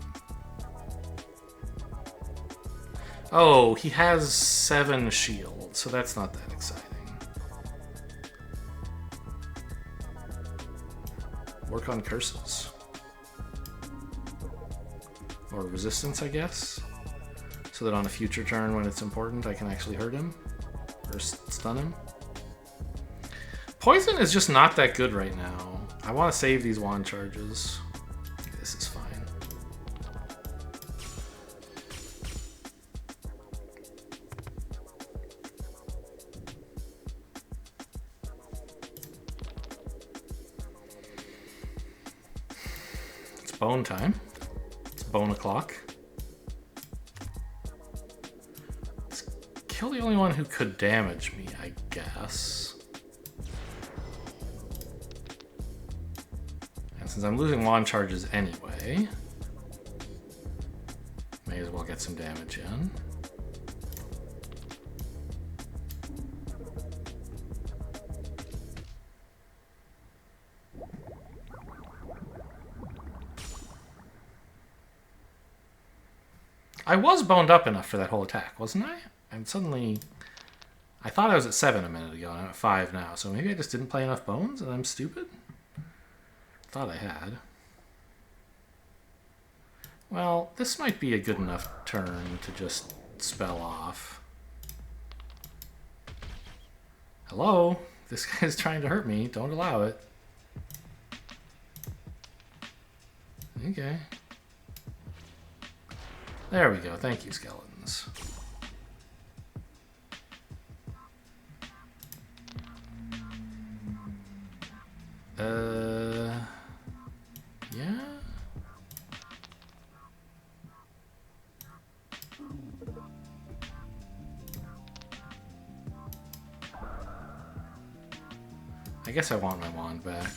Oh, he has 7 shield, so that's not that exciting. Work on curses. Or resistance, I guess. So that on a future turn when it's important, I can actually hurt him. Or stun him. Poison is just not that good right now. I want to save these wand charges. This is fine. It's bone time. It's bone o'clock. Let's kill the only one who could damage me, I guess. Since I'm losing wand charges anyway, may as well get some damage in. I was boned up enough for that whole attack, wasn't I? And suddenly, I thought I was at 7 a minute ago, and I'm at 5 now, so maybe I just didn't play enough bones and I'm stupid? Thought I had. Well, this might be a good enough turn to just spell off. Hello? This guy's trying to hurt me. Don't allow it. Okay. There we go. Thank you, skeletons. Yeah? I guess I want my wand back.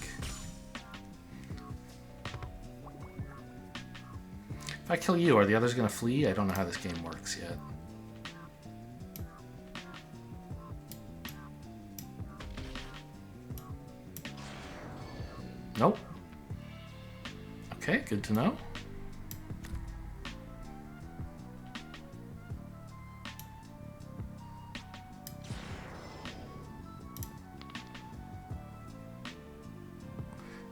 If I kill you, are the others gonna flee? I don't know how this game works yet. Nope. Okay, good to know.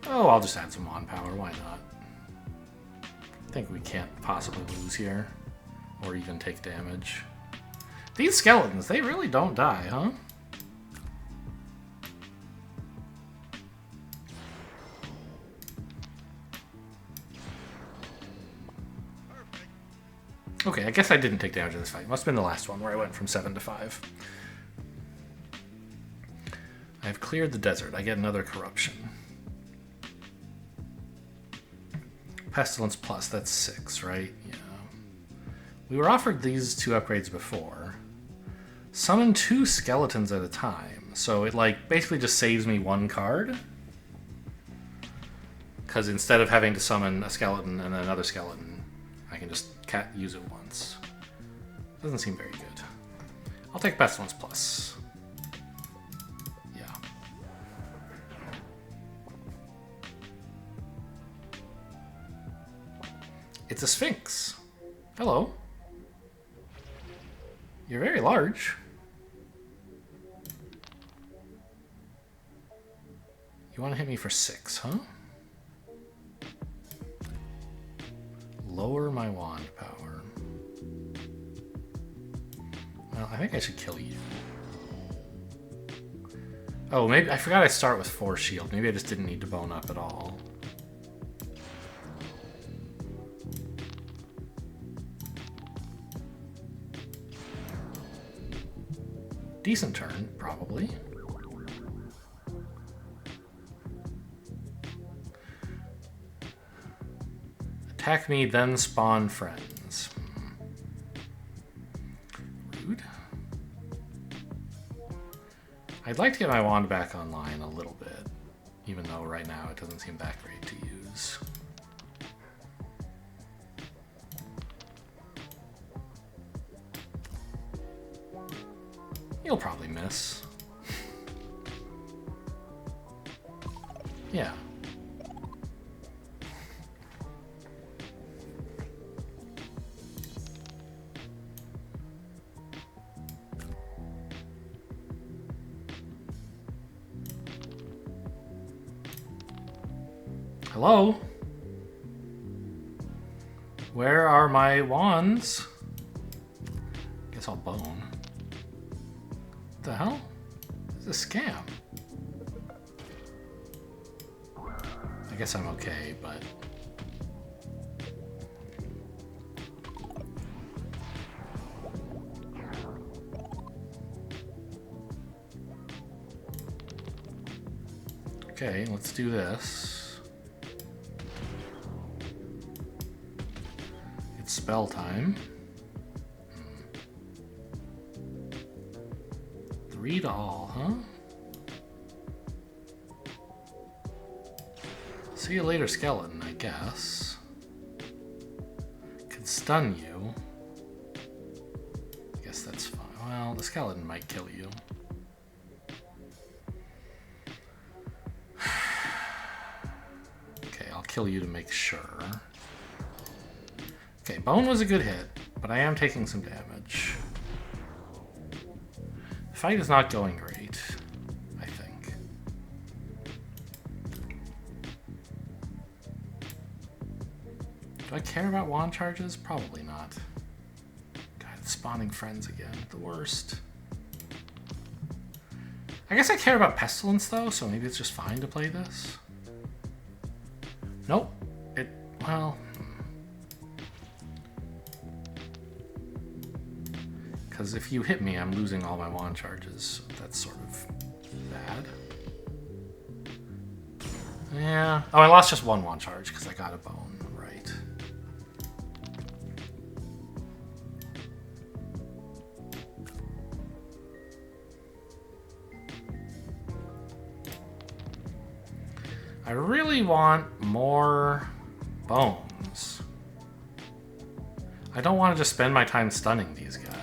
Oh, I'll just add some wand power, why not? I think we can't possibly lose here, or even take damage. These skeletons, they really don't die, huh? Okay, I guess I didn't take damage in this fight. Must have been the last one where I went from 7 to 5. I've cleared the desert. I get another corruption. Pestilence plus, that's 6, right? Yeah. We were offered these 2 upgrades before. Summon 2 skeletons at a time. So it like basically just saves me 1 card. Because instead of having to summon a skeleton and then another skeleton, I can just use it once. Doesn't seem very good. I'll take Pestilence plus. Yeah. It's a Sphinx. Hello. You're very large. You want to hit me for 6, huh? Lower my wand power. Well, I think I should kill you. Oh, maybe I forgot I start with 4 shield. Maybe I just didn't need to bone up at all. Decent turn, probably. Attack me, then spawn friends. Rude. I'd like to get my wand back online a little bit, even though right now it doesn't seem that great to use. You'll probably miss. Yeah. Hello? Where are my wands? Guess I'll bone. What the hell? This is a scam. I guess I'm okay, but... Okay, let's do this. It's spell time. 3 to all, huh? See you later, skeleton, I guess. Could stun you. I guess that's fine. Well, the skeleton might kill you. Okay, I'll kill you to make sure. Okay, bone was a good hit, but I am taking some damage. The fight is not going great, I think. Do I care about wand charges? Probably not. God, it's spawning friends again. The worst. I guess I care about Pestilence, though, so maybe it's just fine to play this. Nope. Well... Because if you hit me, I'm losing all my wand charges. So that's sort of bad. Yeah. Oh, I lost just one wand charge because I got a bone. Right. I really want more bones. I don't want to just spend my time stunning these guys.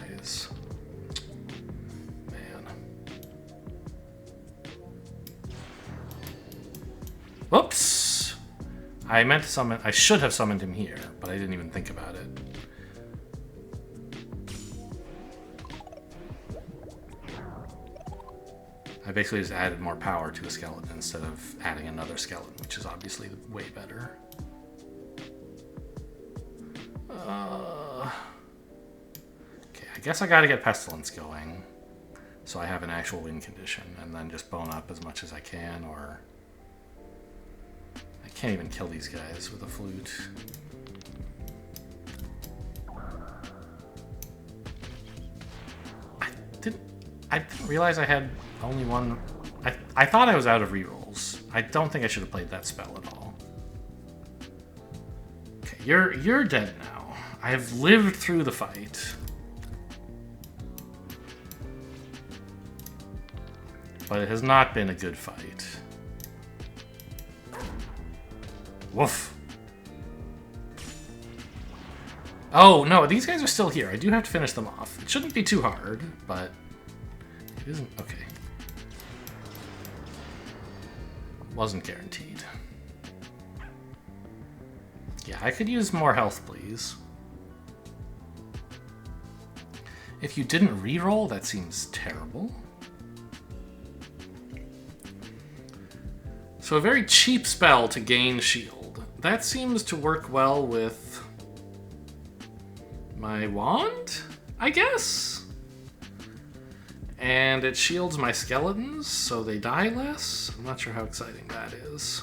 Whoops! I meant to summon... I should have summoned him here, but I didn't even think about it. I basically just added more power to a skeleton instead of adding another skeleton, which is obviously way better. Okay, I guess I gotta get Pestilence going, so I have an actual win condition, and then just bone up as much as I can, or... I can't even kill these guys with a flute. I didn't realize I had only one... I thought I was out of rerolls. I don't think I should have played that spell at all. Okay, you're dead now. I have lived through the fight. But it has not been a good fight. Woof. Oh, no, these guys are still here. I do have to finish them off. It shouldn't be too hard, but it isn't. Okay. Wasn't guaranteed. Yeah, I could use more health, please. If you didn't reroll, that seems terrible. So a very cheap spell to gain shield. That seems to work well with my wand, I guess? And it shields my skeletons, so they die less. I'm not sure how exciting that is,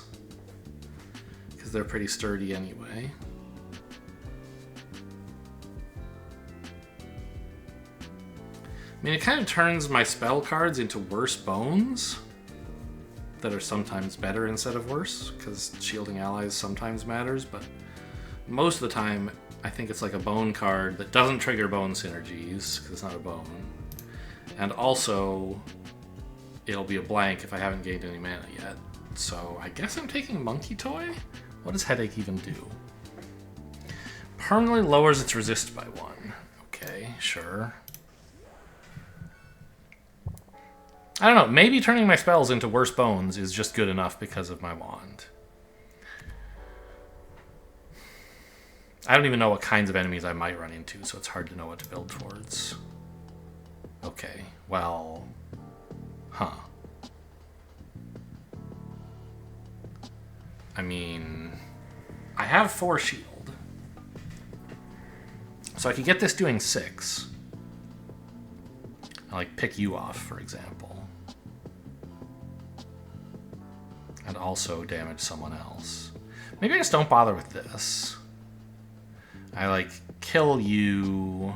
because they're pretty sturdy anyway. I mean, it kind of turns my spell cards into worse bones that are sometimes better instead of worse, because shielding allies sometimes matters, but most of the time I think it's like a bone card that doesn't trigger bone synergies, because it's not a bone. And also, it'll be a blank if I haven't gained any mana yet. So I guess I'm taking Monkey Toy? What does Headache even do? Permanently lowers its resist by 1. Okay, sure. I don't know, maybe turning my spells into worse bones is just good enough because of my wand. I don't even know what kinds of enemies I might run into, so it's hard to know what to build towards. Okay, well... Huh. I mean... I have 4 shield. So I could get this doing 6. I like pick you off, for example. And also damage someone else. Maybe I just don't bother with this. I like kill you.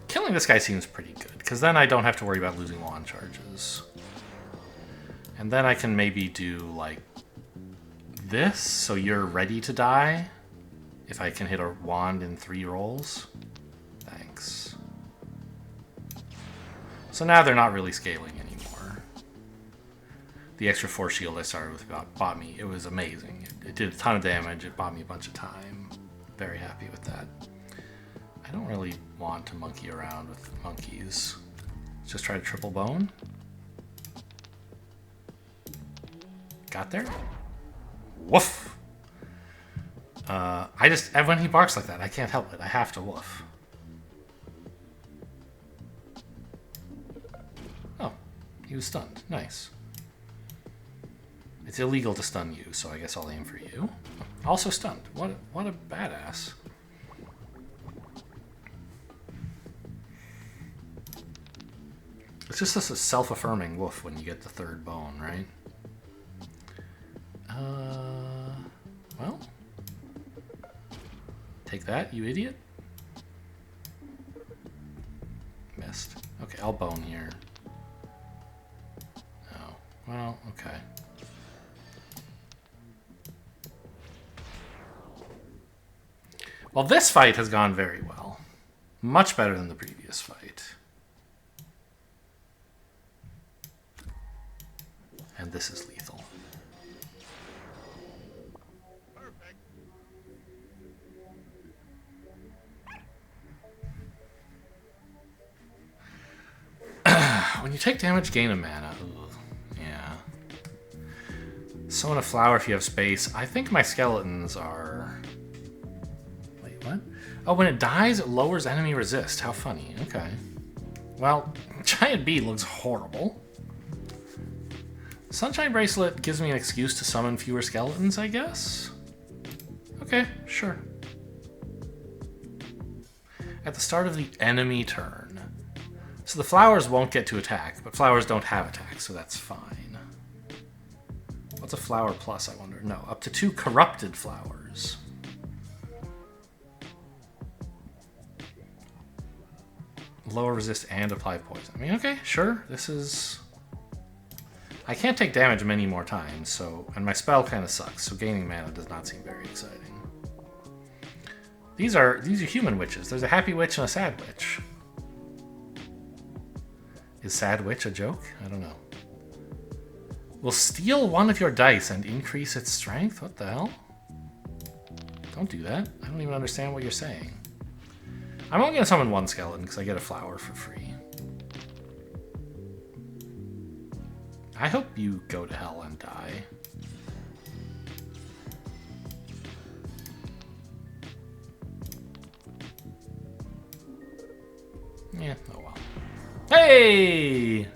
Killing this guy seems pretty good, because then I don't have to worry about losing wand charges. And then I can maybe do like this, so you're ready to die. If I can hit a wand in 3 rolls. Thanks. So now they're not really scaling anymore. The extra 4 shield I started with bought me. It was amazing. It did a ton of damage. It bought me a bunch of time. Very happy with that. I don't really want to monkey around with monkeys. Let's just try to triple bone. Got there? Woof! When he barks like that, I can't help it. I have to woof. Oh, he was stunned. Nice. It's illegal to stun you, so I guess I'll aim for you. Also stunned. What a badass. It's just a self-affirming woof when you get the third bone, right? Well, take that, you idiot. Missed. Okay, I'll bone here. Oh, well, okay. Well, this fight has gone very well. Much better than the previous fight. And this is lethal. When you take damage, gain a mana. Ugh. Yeah. Summon a flower if you have space. I think my skeletons are... Wait, what? Oh, when it dies, it lowers enemy resist. How funny. Okay. Well, Giant Bee looks horrible. Sunshine Bracelet gives me an excuse to summon fewer skeletons, I guess? Okay, sure. At the start of the enemy turn. So the flowers won't get to attack, but flowers don't have attack, so that's fine. What's a flower plus, I wonder? No, up to 2 corrupted flowers. Lower resist and apply poison. I mean, okay, sure. This is... I can't take damage many more times, so... And my spell kind of sucks, so gaining mana does not seem very exciting. These are human witches. There's a happy witch and a sad witch. Is sad witch a joke? I don't know. Will steal one of your dice and increase its strength? What the hell? Don't do that. I don't even understand what you're saying. I'm only going to summon 1 skeleton because I get a flower for free. I hope you go to hell and die. Yeah, oh well. Hey!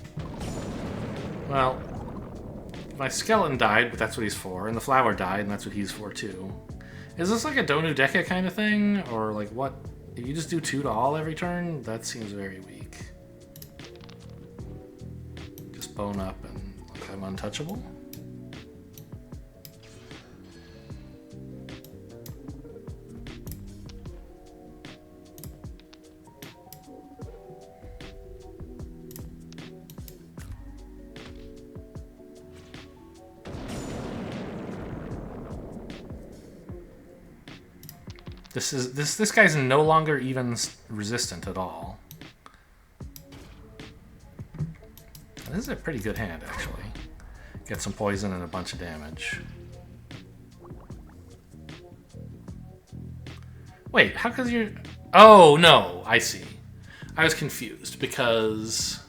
Well, my skeleton died, but that's what he's for, and the flower died, and that's what he's for too. Is this like a Donu Deka kind of thing? Or like what? If you just do 2 to all every turn? That seems very weak. Just bone up and like I'm untouchable? This guy's no longer even resistant at all. This is a pretty good hand, actually. Get some poison and a bunch of damage. Wait, how could you... Oh, no, I see. I was confused because...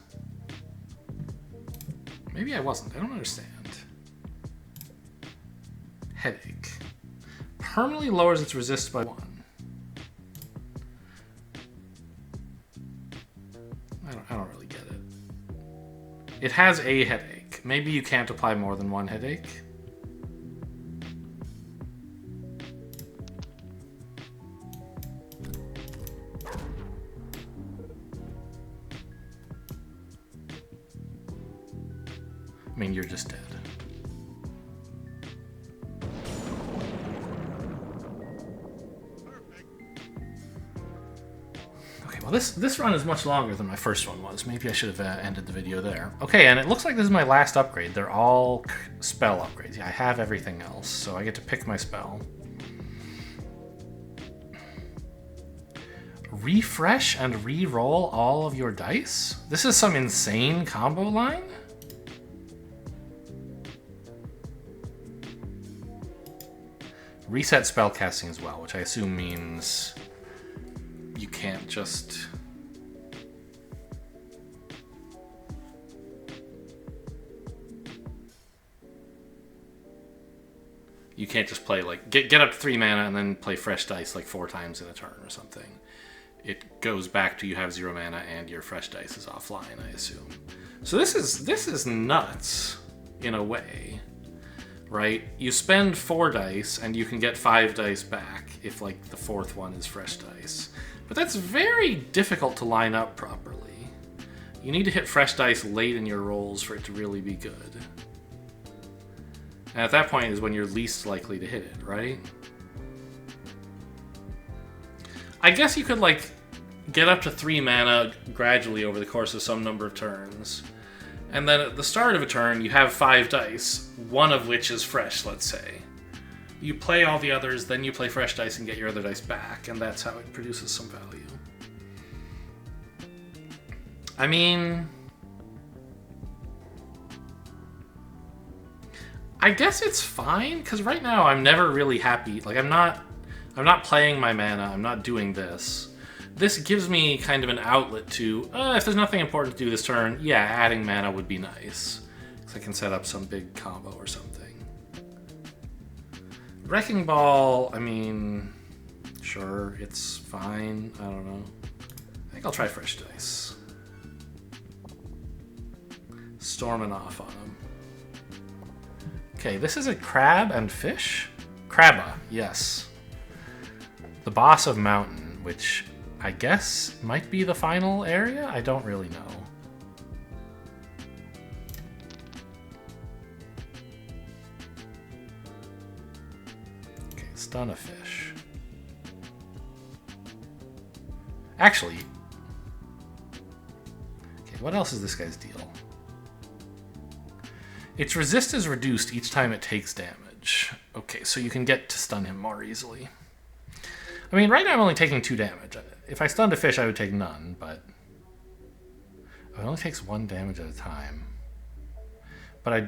Maybe I wasn't. I don't understand. Headache. Permanently lowers its resist by 1. I don't really get it. It has a headache. Maybe you can't apply more than 1 headache. I mean, you're just dead. Well, this run is much longer than my first one was. Maybe I should have ended the video there. Okay, and it looks like this is my last upgrade. They're all spell upgrades. Yeah, I have everything else, so I get to pick my spell. Refresh and re-roll all of your dice? This is some insane combo line? Reset spell casting as well, which I assume means... You can't just... You can't just play, like, get up to 3 mana and then play fresh dice, like, 4 times in a turn or something. It goes back to you have 0 mana and your fresh dice is offline, I assume. So this is nuts, in a way. Right? You spend 4 dice and you can get 5 dice back if, like, the 4th one is fresh dice. But that's very difficult to line up properly. You need to hit fresh dice late in your rolls for it to really be good. And at that point is when you're least likely to hit it, right? I guess you could, like, get up to 3 mana gradually over the course of some number of turns. And then at the start of a turn, you have 5 dice, one of which is fresh, let's say. You play all the others, then you play fresh dice and get your other dice back, and that's how it produces some value. I mean, I guess it's fine, because right now I'm never really happy. Like, I'm not playing my mana, I'm not doing this. This gives me kind of an outlet to, if there's nothing important to do this turn, yeah, adding mana would be nice. Because I can set up some big combo or something. Wrecking Ball, I mean, sure, it's fine. I don't know. I think I'll try fresh dice. Storming off on him. Okay, this is a crab and fish? Crabba, yes. The boss of Mountain, which I guess might be the final area? I don't really know. Okay, stun a fish. Actually, okay, what else is this guy's deal? Its resist is reduced each time it takes damage. Okay, so you can get to stun him more easily. I mean, right now I'm only taking 2 damage. If I stunned a fish, I would take none, but it only takes 1 damage at a time. But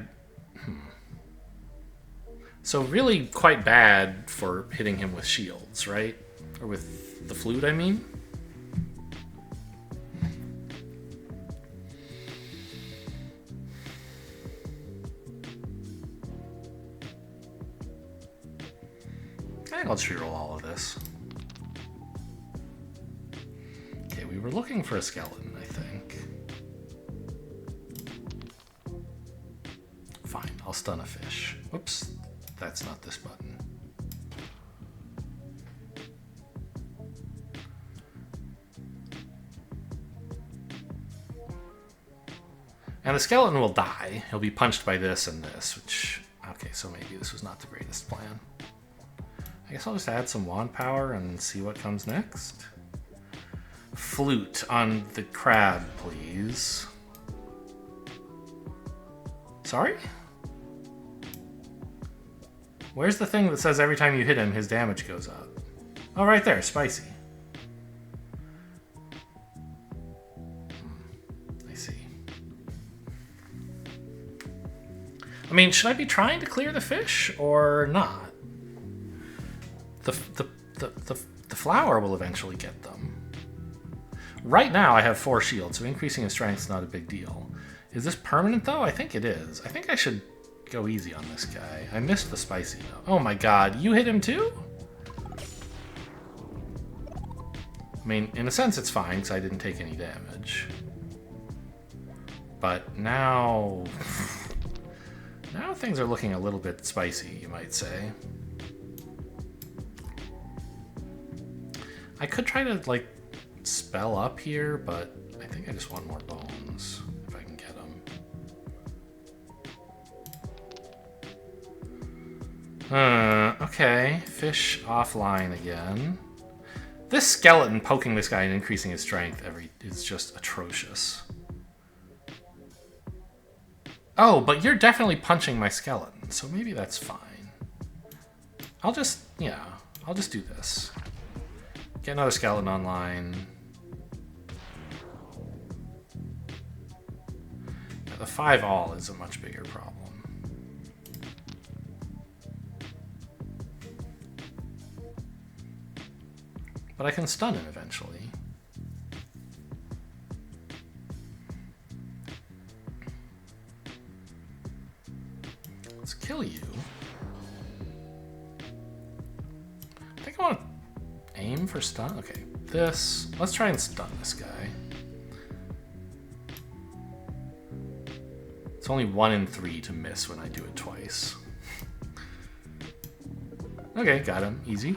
So really quite bad for hitting him with shields, right? Or with the flute, I mean? I think I'll just reroll all of this. Okay, we were looking for a skeleton, I think. Fine, I'll stun a fish. Whoops, that's not this button. And the skeleton will die. He'll be punched by this and this, which... Okay, so maybe this was not the greatest plan. I guess I'll just add some wand power and see what comes next. Flute on the crab, please. Sorry? Where's the thing that says every time you hit him, his damage goes up? Oh, right there, spicy. I see. I mean, should I be trying to clear the fish or not? The flower will eventually get them. Right now I have 4 shields, so increasing his strength is not a big deal. Is this permanent though? I think it is. I think I should go easy on this guy. I missed the spicy though. Oh my god, you hit him too? I mean, in a sense it's fine, because I didn't take any damage. But now... now things are looking a little bit spicy, you might say. I could try to, like, spell up here, but I think I just want more bones, if I can get them. Okay, fish offline again. This skeleton poking this guy and increasing his strength is just atrocious. Oh, but you're definitely punching my skeleton, so maybe that's fine. I'll just do this. Get another skeleton online. Yeah, the 5 all is a much bigger problem. But I can stun him eventually. Let's kill you. I think I want to aim for stun? Okay, this. Let's try and stun this guy. It's only 1 in 3 to miss when I do it twice. Okay, got him. Easy.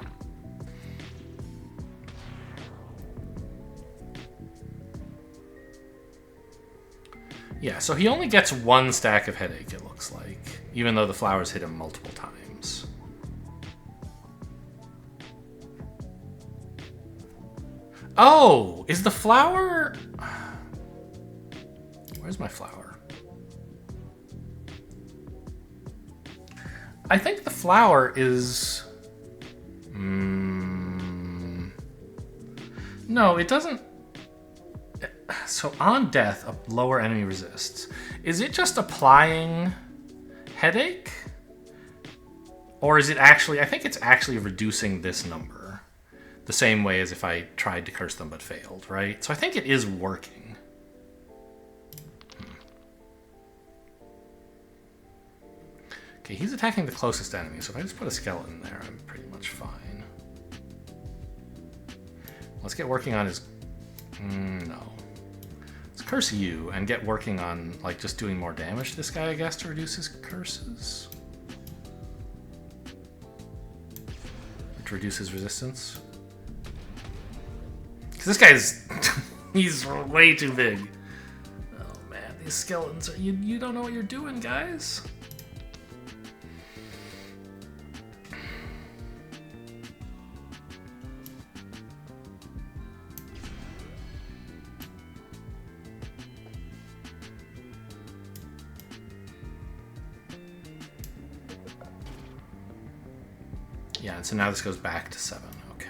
Yeah, so he only gets one stack of headache, it looks like, even though the flowers hit him multiple times. Oh, is the flower... Where's my flower? I think the flower is... No, it doesn't... So on death, a lower enemy resists. Is it just applying headache? Or is it actually... I think it's actually reducing this number. The same way as if I tried to curse them but failed, right? So I think it is working. Okay, he's attacking the closest enemy, so if I just put a skeleton there, I'm pretty much fine. Let's get working on his... no. Let's curse you and get working on, like, just doing more damage to this guy, I guess, to reduce his curses. To reduce his resistance. Because this guy's... he's way too big. Oh, man. These skeletons are... You don't know what you're doing, guys. Yeah, and so now this goes back to 7. Okay.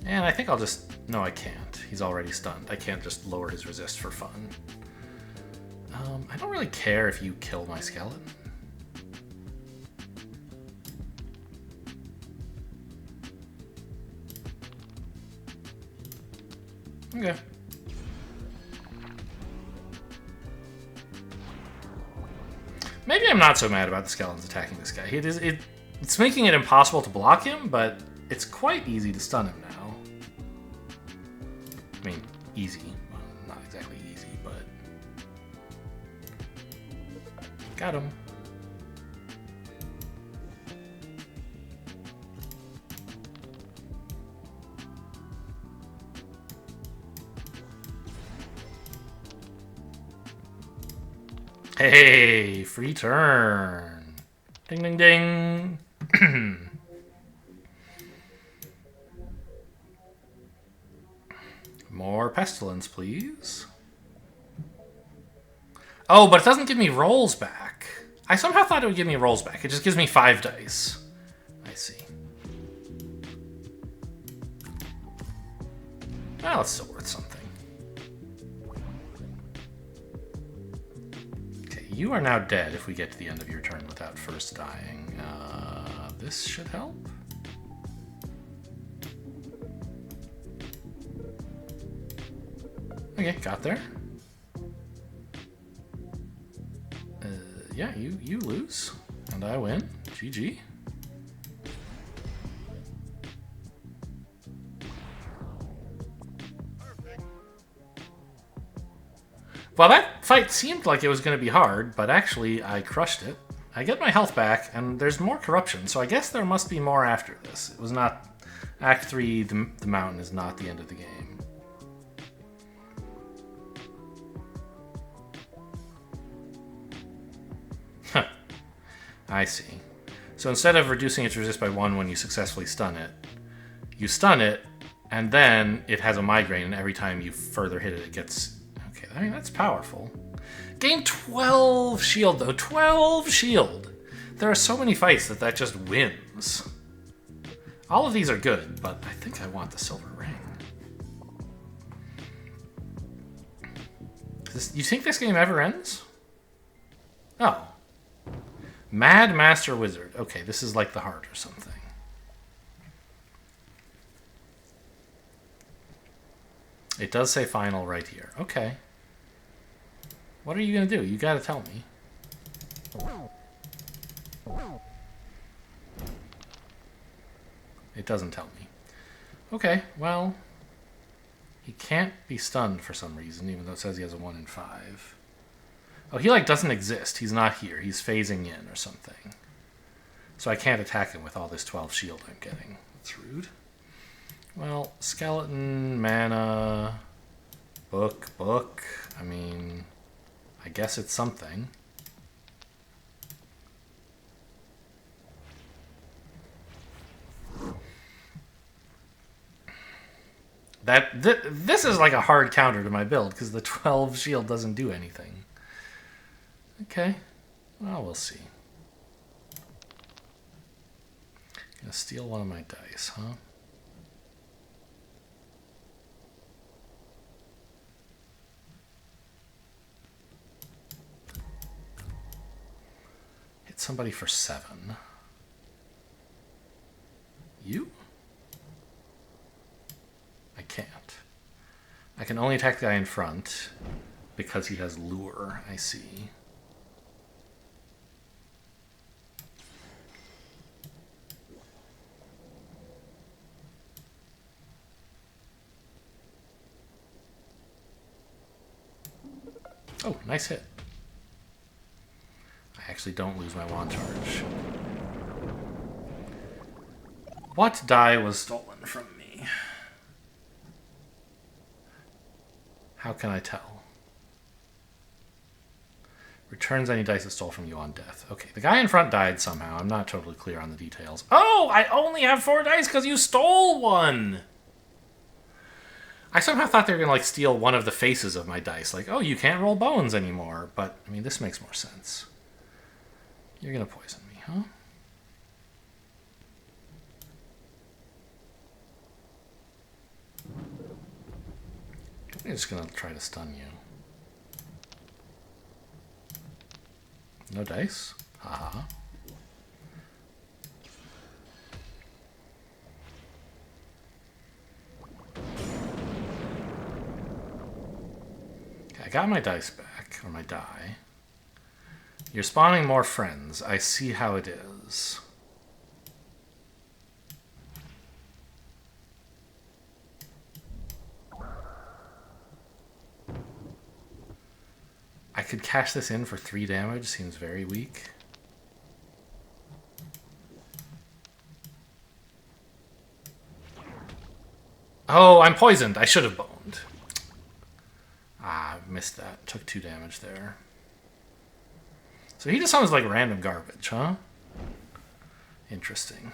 And I think I'll just... No, I can't. He's already stunned. I can't just lower his resist for fun. I don't really care if you kill my skeleton. Okay. Maybe I'm not so mad about the skeletons attacking this guy. It's making it impossible to block him, but it's quite easy to stun him now. I mean, easy. Well, not exactly easy, but... Got him. Hey, free turn. Ding, ding, ding. More pestilence, please. Oh, but it doesn't give me rolls back. I somehow thought it would give me rolls back. It just gives me 5 dice. I see. Well, it's still worth something. You are now dead if we get to the end of your turn without first dying. This should help. Okay, got there. Yeah, you lose, and I win. GG. Well, that fight seemed like it was going to be hard, but actually I crushed it. I get my health back, and there's more corruption, so I guess there must be more after this. It was not... Act 3, the mountain is not the end of the game. Huh. I see. So instead of reducing its resist by 1 when you successfully stun it, you stun it, and then it has a migraine, and every time you further hit it, it gets... I mean, that's powerful. Gain 12 shield, though. 12 shield! There are so many fights that just wins. All of these are good, but I think I want the silver ring. You think this game ever ends? Oh. Mad Master Wizard. Okay, this is like the heart or something. It does say final right here. Okay. What are you going to do? You got to tell me. It doesn't tell me. Okay, well... He can't be stunned for some reason, even though it says he has a 1 in 5. Oh, he, like, doesn't exist. He's not here. He's phasing in or something. So I can't attack him with all this 12 shield I'm getting. That's rude. Well, skeleton, mana, book. I mean, I guess it's something. This is like a hard counter to my build because the 12 shield doesn't do anything. Okay, well, we'll see. Gonna steal one of my dice, huh? Hit somebody for 7. You? I can't. I can only attack the guy in front because he has lure, I see. Oh, nice hit. I actually don't lose my wand charge. What die was stolen from me? How can I tell? Returns any dice it stole from you on death. Okay, the guy in front died somehow. I'm not totally clear on the details. Oh, I only have 4 dice because you stole one! I somehow thought they were going to like steal one of the faces of my dice. Like, oh, you can't roll bones anymore. But, I mean, this makes more sense. You're going to poison me, huh? I'm just going to try to stun you. No dice? Haha. I got my dice back, or my die. You're spawning more friends. I see how it is. I could cash this in for 3 damage. Seems very weak. Oh, I'm poisoned. I should have boned. Ah, missed that. Took 2 damage there. So he just sounds like random garbage, huh? Interesting.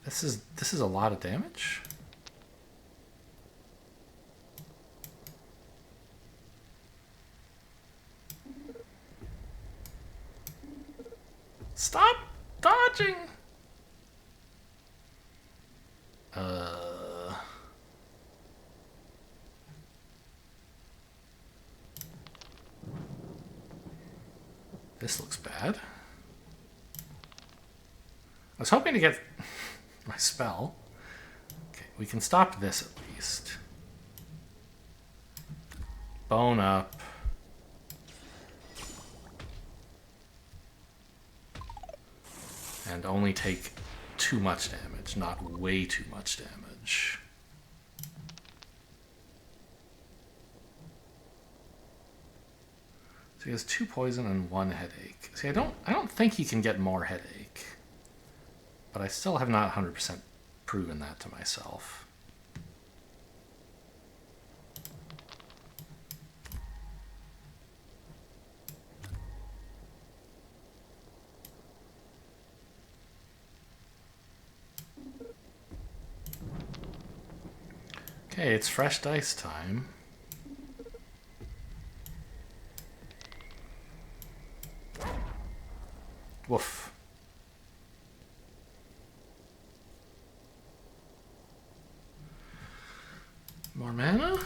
This is a lot of damage. Stop dodging! This looks bad. I was hoping to get my spell. Okay, we can stop this at least. Bone up. And only take too much damage, not way too much damage. So he has 2 poison and 1 headache. See, I don't think he can get more headache. But I still have not 100% proven that to myself. Okay, it's fresh dice time. Woof. More mana?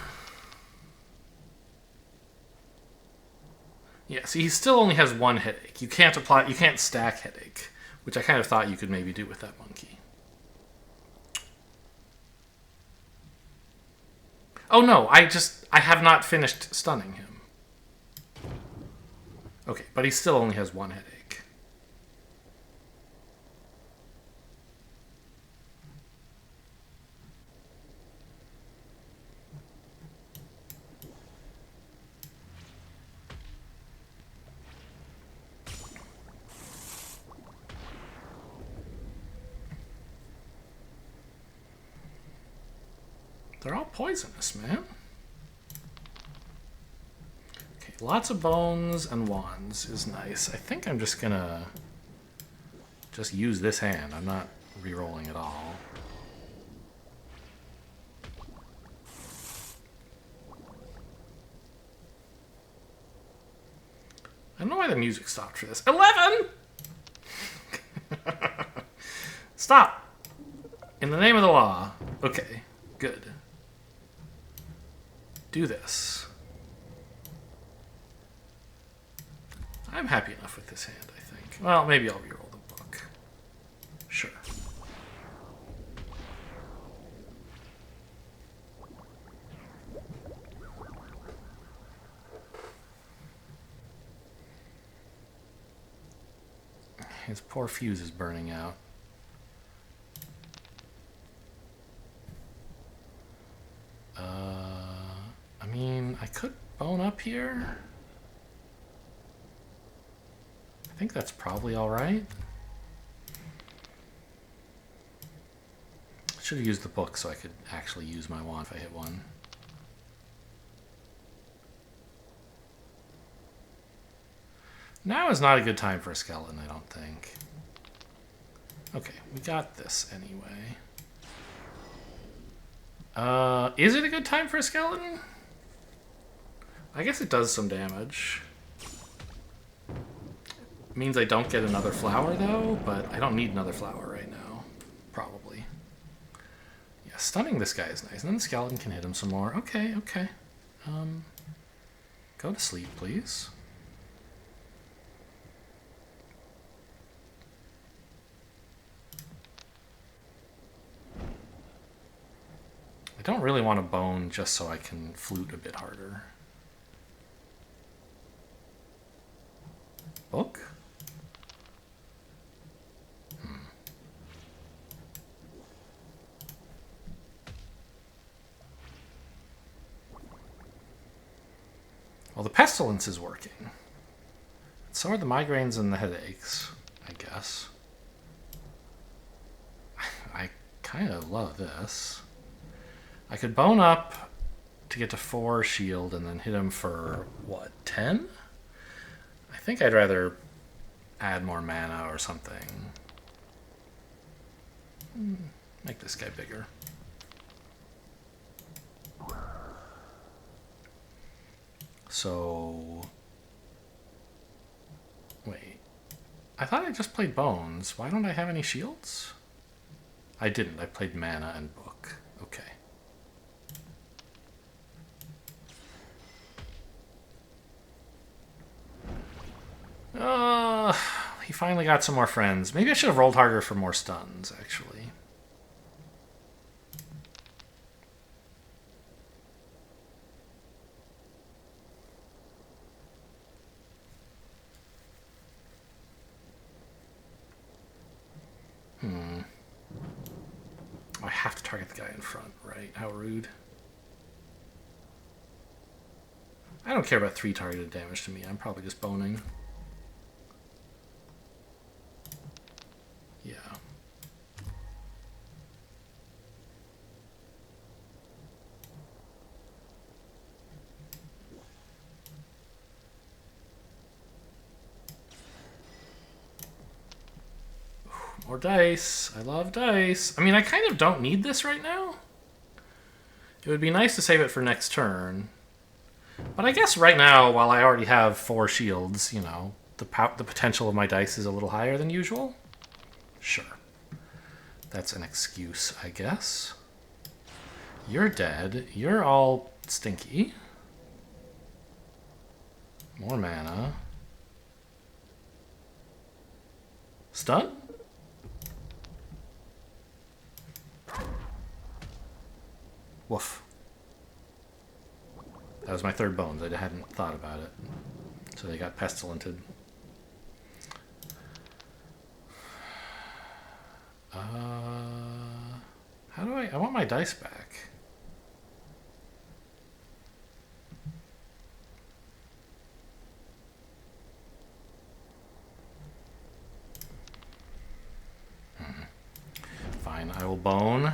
Yeah, see, he still only has 1 headache. You can't stack headache, which I kind of thought you could maybe do with that monkey. Oh no, I have not finished stunning him. Okay, but he still only has 1 headache. They're all poisonous, man. Okay, lots of bones and wands is nice. I think I'm just gonna just use this hand. I'm not re-rolling at all. I don't know why the music stopped for this. 11! Stop! In the name of the law. Okay, good. Do this. I'm happy enough with this hand, I think. Well, maybe I'll reroll the book. Sure. His poor fuse is burning out. I mean, I could bone up here. I think that's probably all right. Should have used the book so I could actually use my wand if I hit one. Now is not a good time for a skeleton, I don't think. Okay, we got this anyway. Is it a good time for a skeleton? I guess it does some damage. Means I don't get another flower though, but I don't need another flower right now. Probably. Yeah, stunning this guy is nice. And then the skeleton can hit him some more. Okay, okay. Go to sleep, please. I don't really want to bone just so I can flute a bit harder. Book? Well, the pestilence is working. So are the migraines and the headaches, I guess. I kind of love this. I could bone up to get to 4 shield and then hit him for, what, 10? I think I'd rather add more mana or something. Make this guy bigger. So... Wait. I thought I just played bones. Why don't I have any shields? I didn't. I played mana and book. Okay. He finally got some more friends. Maybe I should have rolled harder for more stuns, actually. I have to target the guy in front, right? How rude. I don't care about 3 targeted damage to me. I'm probably just boning. Yeah. More dice. I love dice. I mean, I kind of don't need this right now. It would be nice to save it for next turn. But I guess right now, while I already have 4 shields, you know, the potential of my dice is a little higher than usual. Sure. That's an excuse, I guess. You're dead. You're all stinky. More mana. Stun? Woof. That was my 3rd bones. I hadn't thought about it. So they got pestilented. How do I want my dice back. Fine, I will bone.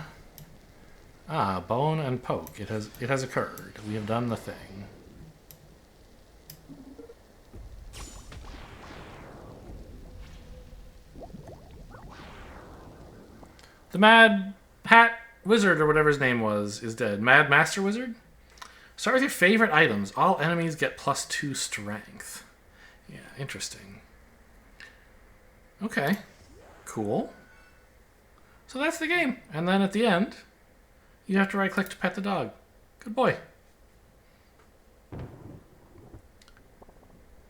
Ah, bone and poke. It has occurred. We have done the thing. The Mad Hat Wizard, or whatever his name was, is dead. Mad Master Wizard? Start with your favorite items. All enemies get +2 strength. Yeah, interesting. Okay. Cool. So that's the game. And then at the end, you have to right-click to pet the dog. Good boy.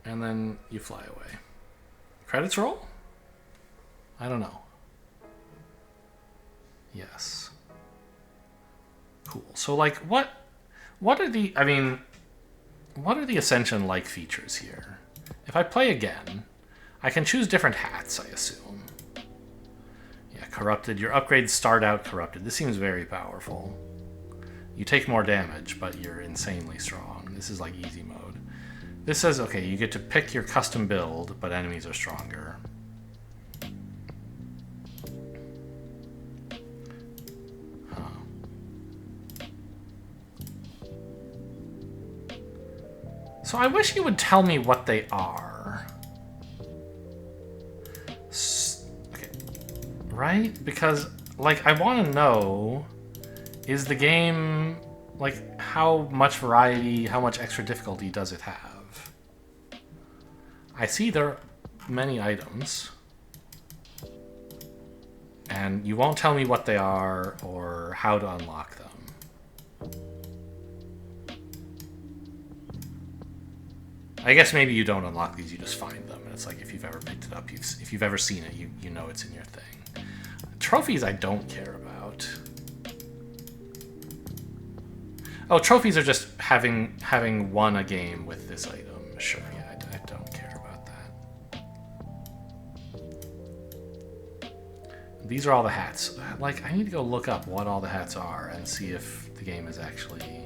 And then you fly away. Credits roll? I don't know. Yes. Cool. So, like, what are the, I mean, what are the Ascension-like features here? If I play again, I can choose different hats, I assume. Yeah, corrupted. Your upgrades start out corrupted. This seems very powerful. You take more damage, but you're insanely strong. This is like easy mode. This says, okay, you get to pick your custom build, but enemies are stronger. So I wish you would tell me what they are. Okay. Right? Because, like, I want to know, is the game, like, how much variety, how much extra difficulty does it have? I see there are many items. And you won't tell me what they are or how to unlock them. I guess maybe you don't unlock these, you just find them. And it's like, if you've ever picked it up, if you've ever seen it, you know it's in your thing. Trophies I don't care about. Oh, trophies are just having won a game with this item. Sure, yeah, I don't care about that. These are all the hats. Like, I need to go look up what all the hats are and see if the game is actually...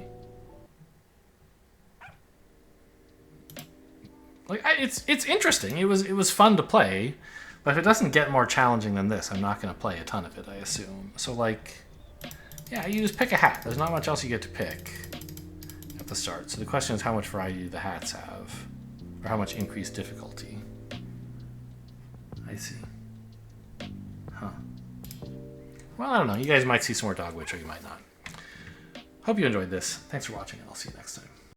Like, it's interesting. It was fun to play, but if it doesn't get more challenging than this, I'm not going to play a ton of it, I assume. So, like, yeah, you just pick a hat. There's not much else you get to pick at the start. So the question is, how much variety do the hats have? Or how much increased difficulty? I see. Huh. Well, I don't know. You guys might see some more Dog Witch, or you might not. Hope you enjoyed this. Thanks for watching, and I'll see you next time.